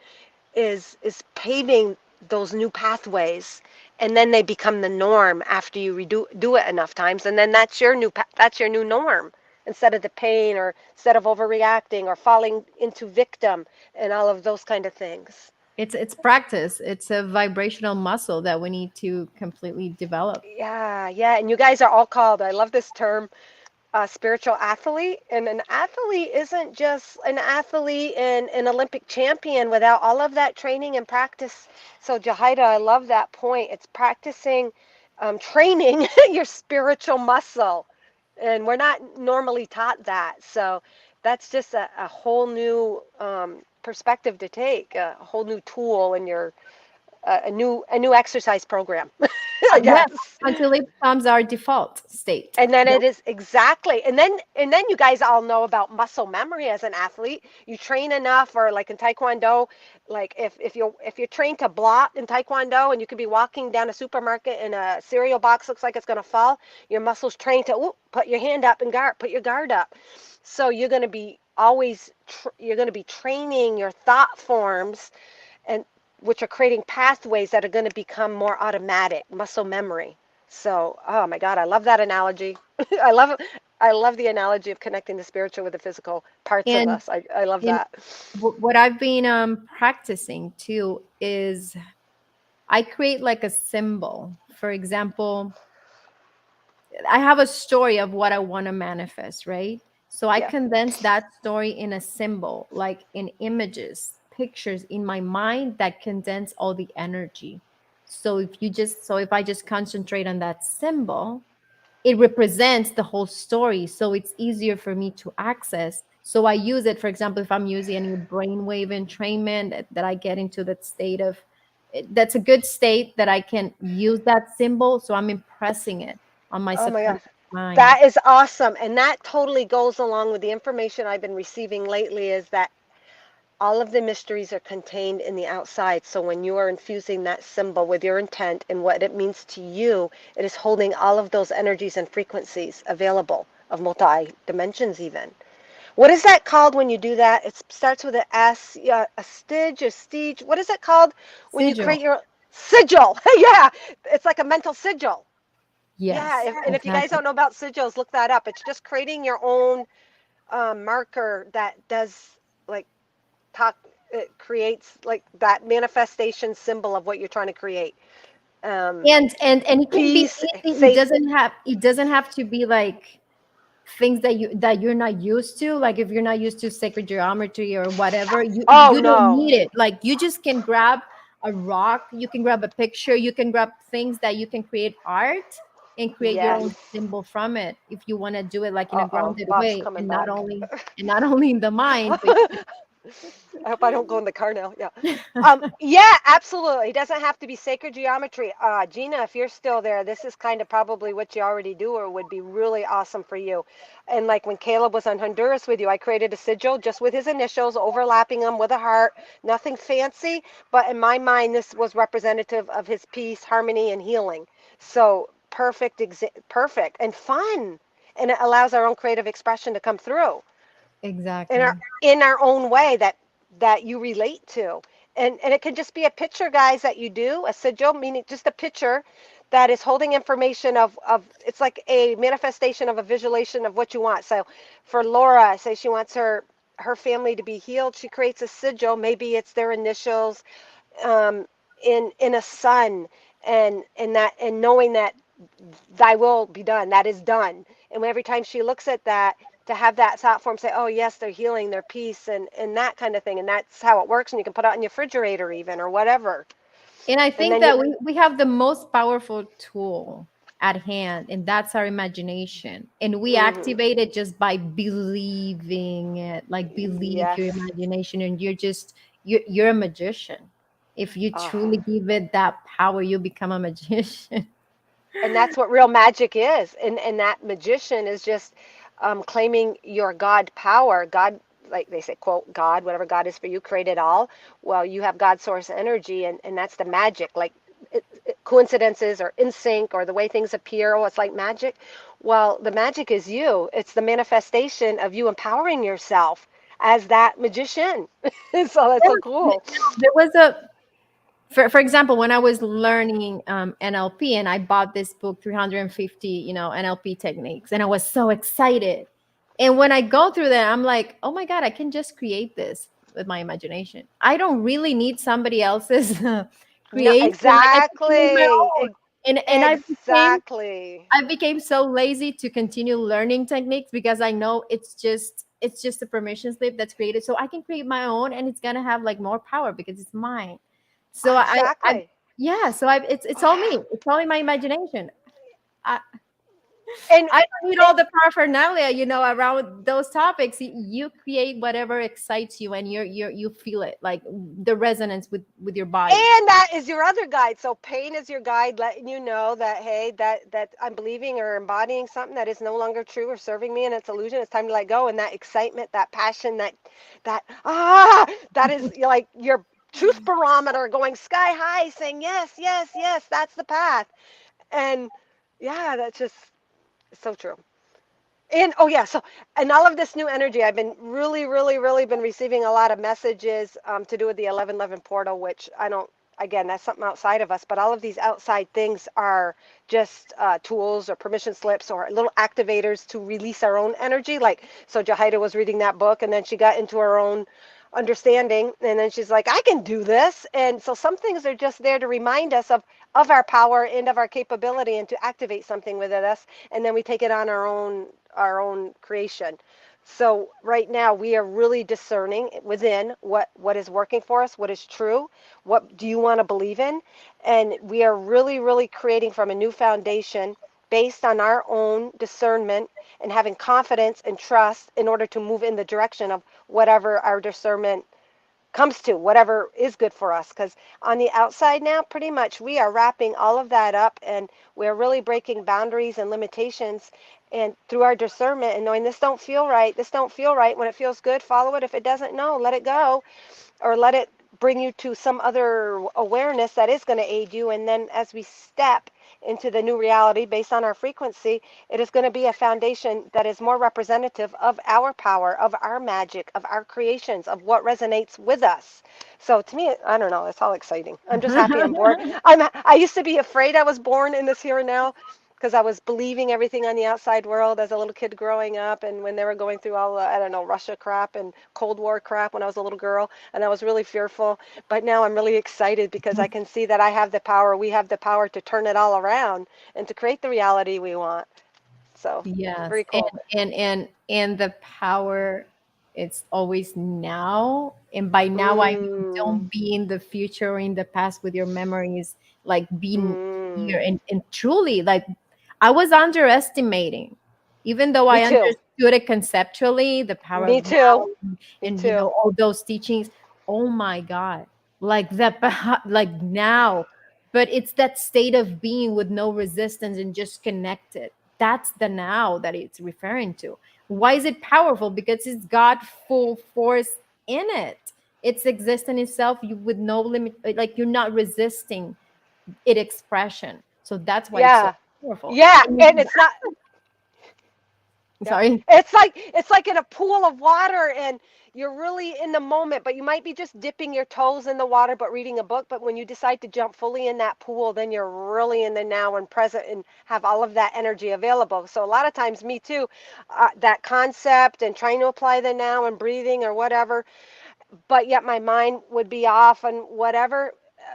is paving those new pathways, and then they become the norm after you do it enough times, and then that's your new norm, instead of the pain, or instead of overreacting or falling into victim and all of those kind of things. It's practice. It's a vibrational muscle that we need to completely develop. Yeah, yeah, and you guys are all called, I love this term, spiritual athlete. And an athlete isn't just an athlete and an Olympic champion without all of that training and practice. So, Jahida, I love that point. It's practicing, training your spiritual muscle. And we're not normally taught that. So, that's just a whole new perspective to take, a whole new tool in your a new exercise program, I Yes, guess. until it becomes our default state. And then That- it is exactly, and then you guys all know about muscle memory as an athlete. You train enough, or like in Taekwondo, like if you're trained to block in Taekwondo, and you could be walking down a supermarket and a cereal box looks like it's gonna fall, your muscles trained to put your hand up and put your guard up. So you're gonna be you're gonna be training your thought forms, and which are creating pathways that are going to become more automatic, muscle memory. So, oh my God, I love that analogy. I love it. I love the analogy of connecting the spiritual with the physical parts of And us. I love and that. what I've been practicing too is I create like a symbol. For example, I have a story of what I want to manifest, right? So I Yeah. condense that story in a symbol, like in images, pictures in my mind that condense all the energy. So if I just concentrate on that symbol, it represents the whole story. So it's easier for me to access. So I use it, for example, if I'm using any brainwave entrainment that I get into that state of, that's a good state that I can use that symbol. So I'm impressing it on my Oh my God. subconscious mind. That is awesome. And that totally goes along with the information I've been receiving lately, is that all of the mysteries are contained in the outside. So when you are infusing that symbol with your intent and what it means to you, it is holding all of those energies and frequencies available of multi dimensions even. What is that called when you do that? It starts with an S, yeah, a stidge, a stige. What is it called when you create Sigil. your sigil? Yeah, it's like a mental sigil. Yeah, Yes, and if you guys exactly. don't know about sigils, look that up. It's just creating your own marker that does, like, talk. It creates like that manifestation symbol of what you're trying to create. And it can be peace, anything. safe. It doesn't have to be like things that you're not used to. Like if you're not used to sacred geometry or whatever, Oh you don't no. need it. Like you just can grab a rock, you can grab a picture, you can grab things that you can create art and create your Yes. own symbol from it if you want to do it like in a Uh-oh, grounded Bob's way, coming back. and not only in the mind, but I hope I don't go in the car now. Yeah. Yeah, absolutely. It doesn't have to be sacred geometry. Gina, if you're still there, this is kind of probably what you already do or would be really awesome for you. And like when Caleb was on Honduras with you, I created a sigil just with his initials, overlapping them with a heart, nothing fancy. But in my mind, this was representative of his peace, harmony, and healing. So perfect, perfect, and fun. And it allows our own creative expression to come through in our exactly. own way that you relate to. And it can just be a picture, guys, that you do a sigil, meaning just a picture that is holding information of it's like a manifestation of a visualization of what you want. So for Laura, say she wants her family to be healed, she creates a sigil. Maybe it's their initials, um, in a sun, and that, and knowing that thy will be done, that is done. And every time she looks at that, to have that thought form say, oh yes, they're healing, their peace, and that kind of thing. And that's how it works. And you can put it on your refrigerator even, or whatever. And I And think then you, that we have the most powerful tool at hand, and that's our imagination. And we mhm, activate it just by believing it, like believe yes. your imagination, and you're a magician. If you Oh. truly give it that power, you become a magician. And that's what real magic is. And that magician is just claiming your God power. God, like they say, quote, God, whatever God is for you, created all. Well, you have God source energy, and that's the magic. Like coincidences or in sync or the way things appear. Oh, it's like magic. Well, the magic is you. It's the manifestation of you empowering yourself as that magician. So that's so cool. There was a for example, when I was learning NLP, and I bought this book, 350, NLP techniques, and I was so excited. And when I go through that, I'm like, oh my God, I can just create this with my imagination. I don't really need somebody else's No, creation. Like I can create my exactly. own. And Exactly. I became so lazy to continue learning techniques because I know it's just a permission slip that's created. So I can create my own, and it's gonna have like more power because it's mine. So I Exactly. yeah, so it's all me. It's all in my imagination. I And I don't need all the paraphernalia, around those topics. You create whatever excites you, and you feel it, like the resonance with your body. and that is your other guide. So pain is your guide, letting you know that, hey, that I'm believing or embodying something that is no longer true or serving me, and it's illusion. It's time to let go. And that excitement, that passion, that is like your truth barometer going sky high, saying yes, yes, yes, that's the path. And yeah, that's just so true. And oh yeah, so and all of this new energy, I've been really, really, really been receiving a lot of messages to do with the 1111 portal, which I don't. Again, that's something outside of us, but all of these outside things are just tools or permission slips or little activators to release our own energy. Like, so Jahida was reading that book, and then she got into her own understanding, and then she's like, I can do this. And so some things are just there to remind us of our power and of our capability, and to activate something within us, and then we take it on our own creation. So right now we are really discerning within what is working for us, what is true, what do you want to believe in, and we are really, really creating from a new foundation based on our own discernment and having confidence and trust in order to move in the direction of whatever our discernment comes to, whatever is good for us. Because on the outside now, pretty much we are wrapping all of that up, and we're really breaking boundaries and limitations, and through our discernment and knowing this don't feel right, this don't feel right. When it feels good, follow it. If it doesn't, no, let it go, or let it bring you to some other awareness that is going to aid you. And then as we step into the new reality based on our frequency, it is going to be a foundation that is more representative of our power, of our magic, of our creations, of what resonates with us. So to me, I don't know, it's all exciting. I'm just happy I'm born. I used to be afraid I was born in this here and now, because I was believing everything on the outside world as a little kid growing up, and when they were going through all the, I don't know, Russia crap and Cold War crap when I was a little girl, and I was really fearful. But now I'm really excited because I can see that I have the power, we have the power to turn it all around and to create the reality we want. So Yes, very cool. and the power, it's always now. And by now I mean Mm, don't be in the future or in the past with your memories, like being here mm. and truly like I was underestimating, even though Me I too. understood it conceptually, the power Me of too. now Me and too. all those teachings. Oh my God. Like that like now. But it's that state of being with no resistance and just connected. That's the now that it's referring to. Why is it powerful? Because it's got full force in it. It's existing itself you with no limit, like you're not resisting it expression. So that's why it's so Yeah. powerful. Yeah. And And it's not, yep. sorry. It's like in a pool of water and you're really in the moment, but you might be just dipping your toes in the water but reading a book. But when you decide to jump fully in that pool, then you're really in the now and present and have all of that energy available. So a lot of times, me too, that concept and trying to apply the now and breathing or whatever, but yet my mind would be off and whatever.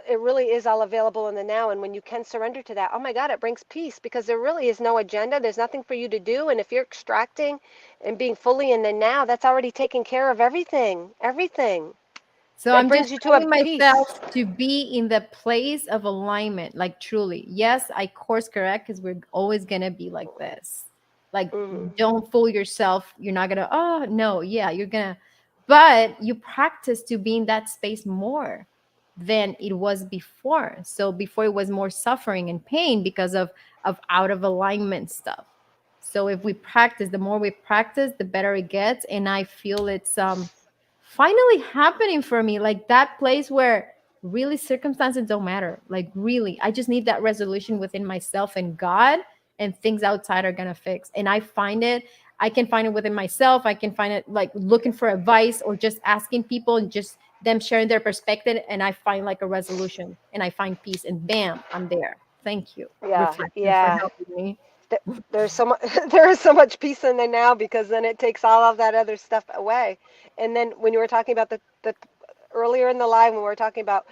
It really is all available in the now, and when you can surrender to that, oh my God, it brings peace because there really is no agenda, there's nothing for you to do, and if you're extracting and being fully in the now, that's already taken care of everything So that I'm brings just you to a training peace. myself to be in the place of alignment, like truly. Yes, I course correct because we're always gonna be like this. Like, Hmm. don't fool yourself. You're not gonna, oh no, yeah, you're gonna, but you practice to be in that space more than it was before. So before it was more suffering and pain because of out of alignment stuff. So if we practice, the more we practice, the better it gets. And I feel it's finally happening for me, like that place where really circumstances don't matter, like really I just need that resolution within myself and God, and things outside are gonna fix. And I can find it within myself. I can find it like looking for advice or just asking people and just them sharing their perspective, and I find like a resolution and I find peace, and bam, I'm there. Thank you, Yeah, reflection, for yeah. helping me. Th- There's so much, there is so much peace in the now because then it takes all of that other stuff away. And then when you were talking about the earlier in the live when we were talking about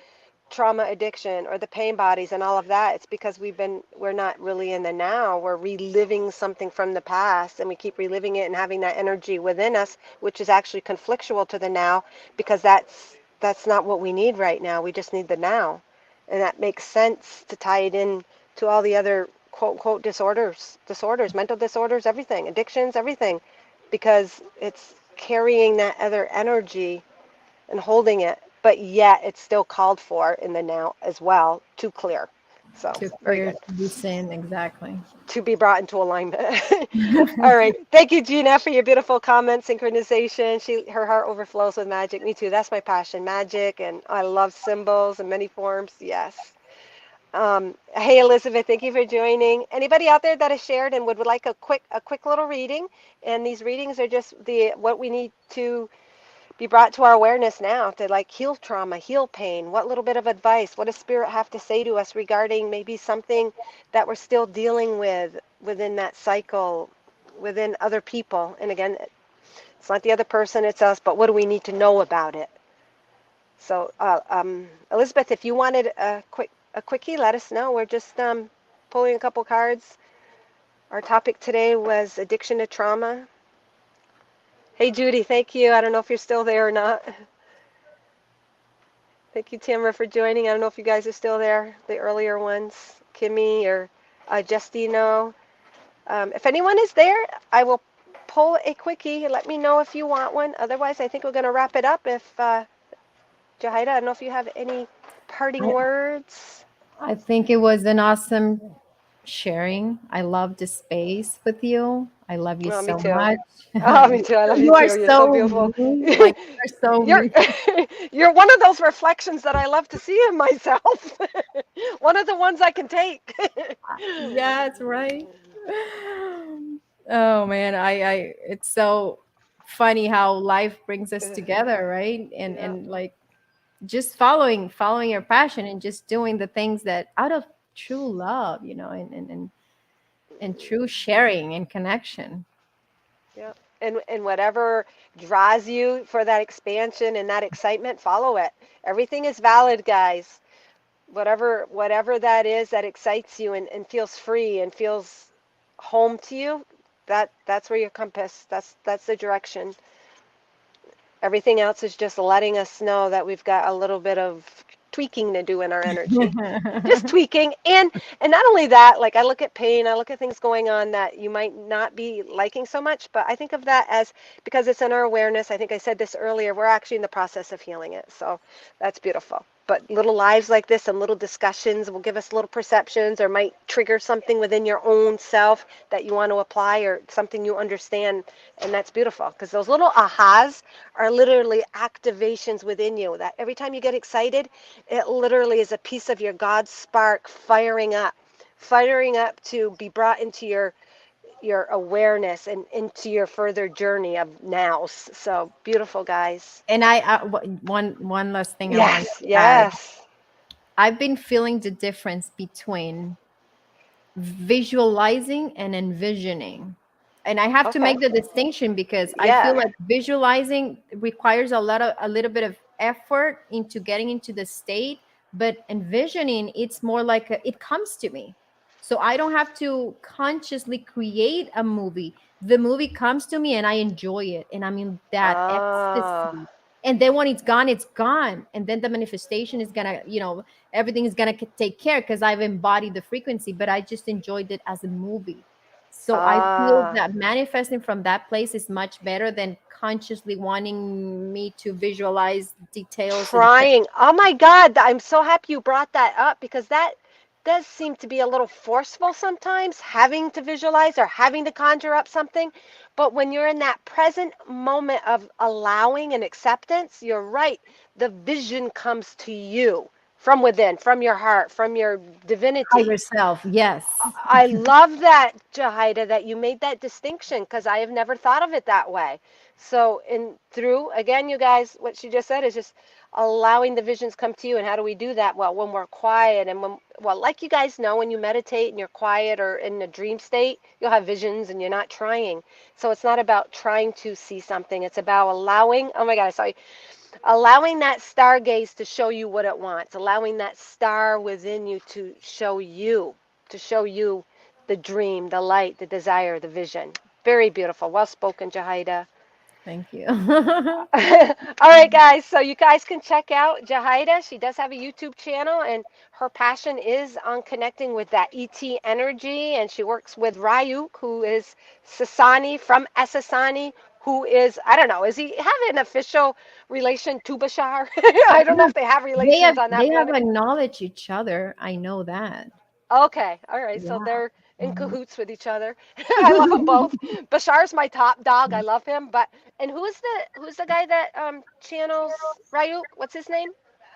trauma addiction or the pain bodies and all of that, it's because we're not really in the now, we're reliving something from the past and we keep reliving it and having that energy within us, which is actually conflictual to the now, because that's not what we need right now. We just need the now, and that makes sense to tie it in to all the other quote unquote disorders, mental disorders, everything, addictions, everything, because it's carrying that other energy and holding it, but yet it's still called for in the now as well to clear. So To very clear, good. to be seen, exactly. To be brought into alignment. All right. Thank you, Gina, for your beautiful comment. Synchronization. Her heart overflows with magic. Me too. That's my passion, magic, and I love symbols in many forms. Yes. Hey, Elizabeth, thank you for joining. Anybody out there that has shared and would like a quick little reading? And these readings are just the what we need to be brought to our awareness now to like heal trauma, heal pain. What little bit of advice? What does spirit have to say to us regarding maybe something that we're still dealing with within that cycle, within other people? And again, it's not the other person, it's us, but what do we need to know about it? So, Elizabeth, if you wanted a quickie, let us know. We're just pulling a couple cards. Our topic today was addiction to trauma. Hey, Judy, thank you. I don't know if you're still there or not. Thank you, Tamara, for joining. I don't know if you guys are still there, the earlier ones, Kimmy or Justino. If anyone is there, I will pull a quickie. Let me know if you want one. Otherwise, I think we're going to wrap it up. If Jahida, I don't know if you have any parting words. I think it was an awesome sharing. I love the space with you. I love you Oh, me so too. much. Oh, me too. I love you You are too. You're so so beautiful. me. Like you're so You're me. you're one of those reflections that I love to see in myself. One of the ones I can take. Yeah, it's right. Oh man, I it's so funny how life brings us together, right? And Yeah. like just following your passion and just doing the things that out of true love, and and true sharing and connection. Yeah. And whatever draws you for that expansion and that excitement, follow it. Everything is valid, guys. Whatever that is that excites you and feels free and feels home to you, that's where your compass, that's the direction. Everything else is just letting us know that we've got a little bit of tweaking to do in our energy. Just tweaking. And not only that, like I look at pain, I look at things going on that you might not be liking so much, but I think of that as, because it's in our awareness, I think I said this earlier, we're actually in the process of healing it. So that's beautiful. But little lives like this and little discussions will give us little perceptions or might trigger something within your own self that you want to apply or something you understand. And that's beautiful, because those little ahas are literally activations within you that every time you get excited, it literally is a piece of your God spark firing up to be brought into your awareness and into your further journey of nows. So beautiful, guys. And one last thing I want Yes, to add. yes. I've been feeling the difference between visualizing and envisioning. And I have to Okay. make the distinction because I feel Yeah. like visualizing requires a little bit of effort into getting into the state, but envisioning, it's more like it comes to me. So I don't have to consciously create a movie. The movie comes to me and I enjoy it, and I'm in that Ah. ecstasy. And then when it's gone, it's gone. And then the manifestation is gonna, everything is gonna take care because I've embodied the frequency, but I just enjoyed it as a movie. So I feel Ah. that manifesting from that place is much better than consciously wanting me to visualize details and Trying. Oh my God, I'm so happy you brought that up, because that does seem to be a little forceful sometimes, having to visualize or having to conjure up something. But when you're in that present moment of allowing and acceptance, you're right. The vision comes to you from within, from your heart, from your divinity. higher self. Yes. I love that, Jahida, that you made that distinction, because I have never thought of it that way. So, in through again, you guys, what she just said is just allowing the visions come to you. And how do we do that? Well, when we're quiet and like you guys know, when you meditate and you're quiet or in a dream state, you'll have visions and you're not trying. So it's not about trying to see something. It's about allowing. Oh my God, sorry. Allowing that stargaze to show you what it wants, allowing that star within you to show you the dream, the light, the desire, the vision. Very beautiful. Well spoken, Jahida. Thank you. All right, guys. So you guys can check out Jahida. She does have a YouTube channel, and her passion is on connecting with that ET energy. And she works with Ryuk, who is Sasani from Esasani, who is, I don't know, is he have an official relation to Bashar? I don't know if they have relations on that They have planet. acknowledged each other. I know that. Okay, all right. So Yeah. they're in Mhm. cahoots with each other. I love them both. Bashar's my top dog. I love him. But and who's the guy that channels Ryuk? What's his name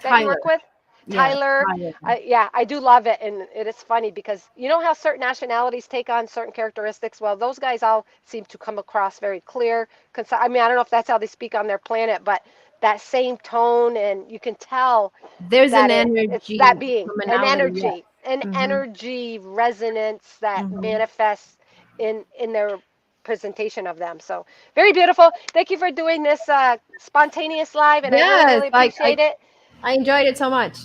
that you Tyler. work with? Yes, Tyler. Tyler. Yeah, I do love it, and it is funny because you know how certain nationalities take on certain characteristics. Well, those guys all seem to come across very clear. I mean, I don't know if that's how they speak on their planet, but that same tone, and you can tell There's an that it's that energy being commonality. Yes. an Hmm. energy resonance that Hmm. manifests in their presentation of them. So very beautiful. Thank you for doing this spontaneous live, and I really Yes, really appreciate it. I enjoyed it so much.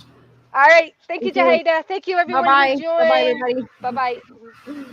All right, thank you, Thank you. Jahida. Thank you Bye everyone who bye. Bye bye, joined. everybody. Bye bye.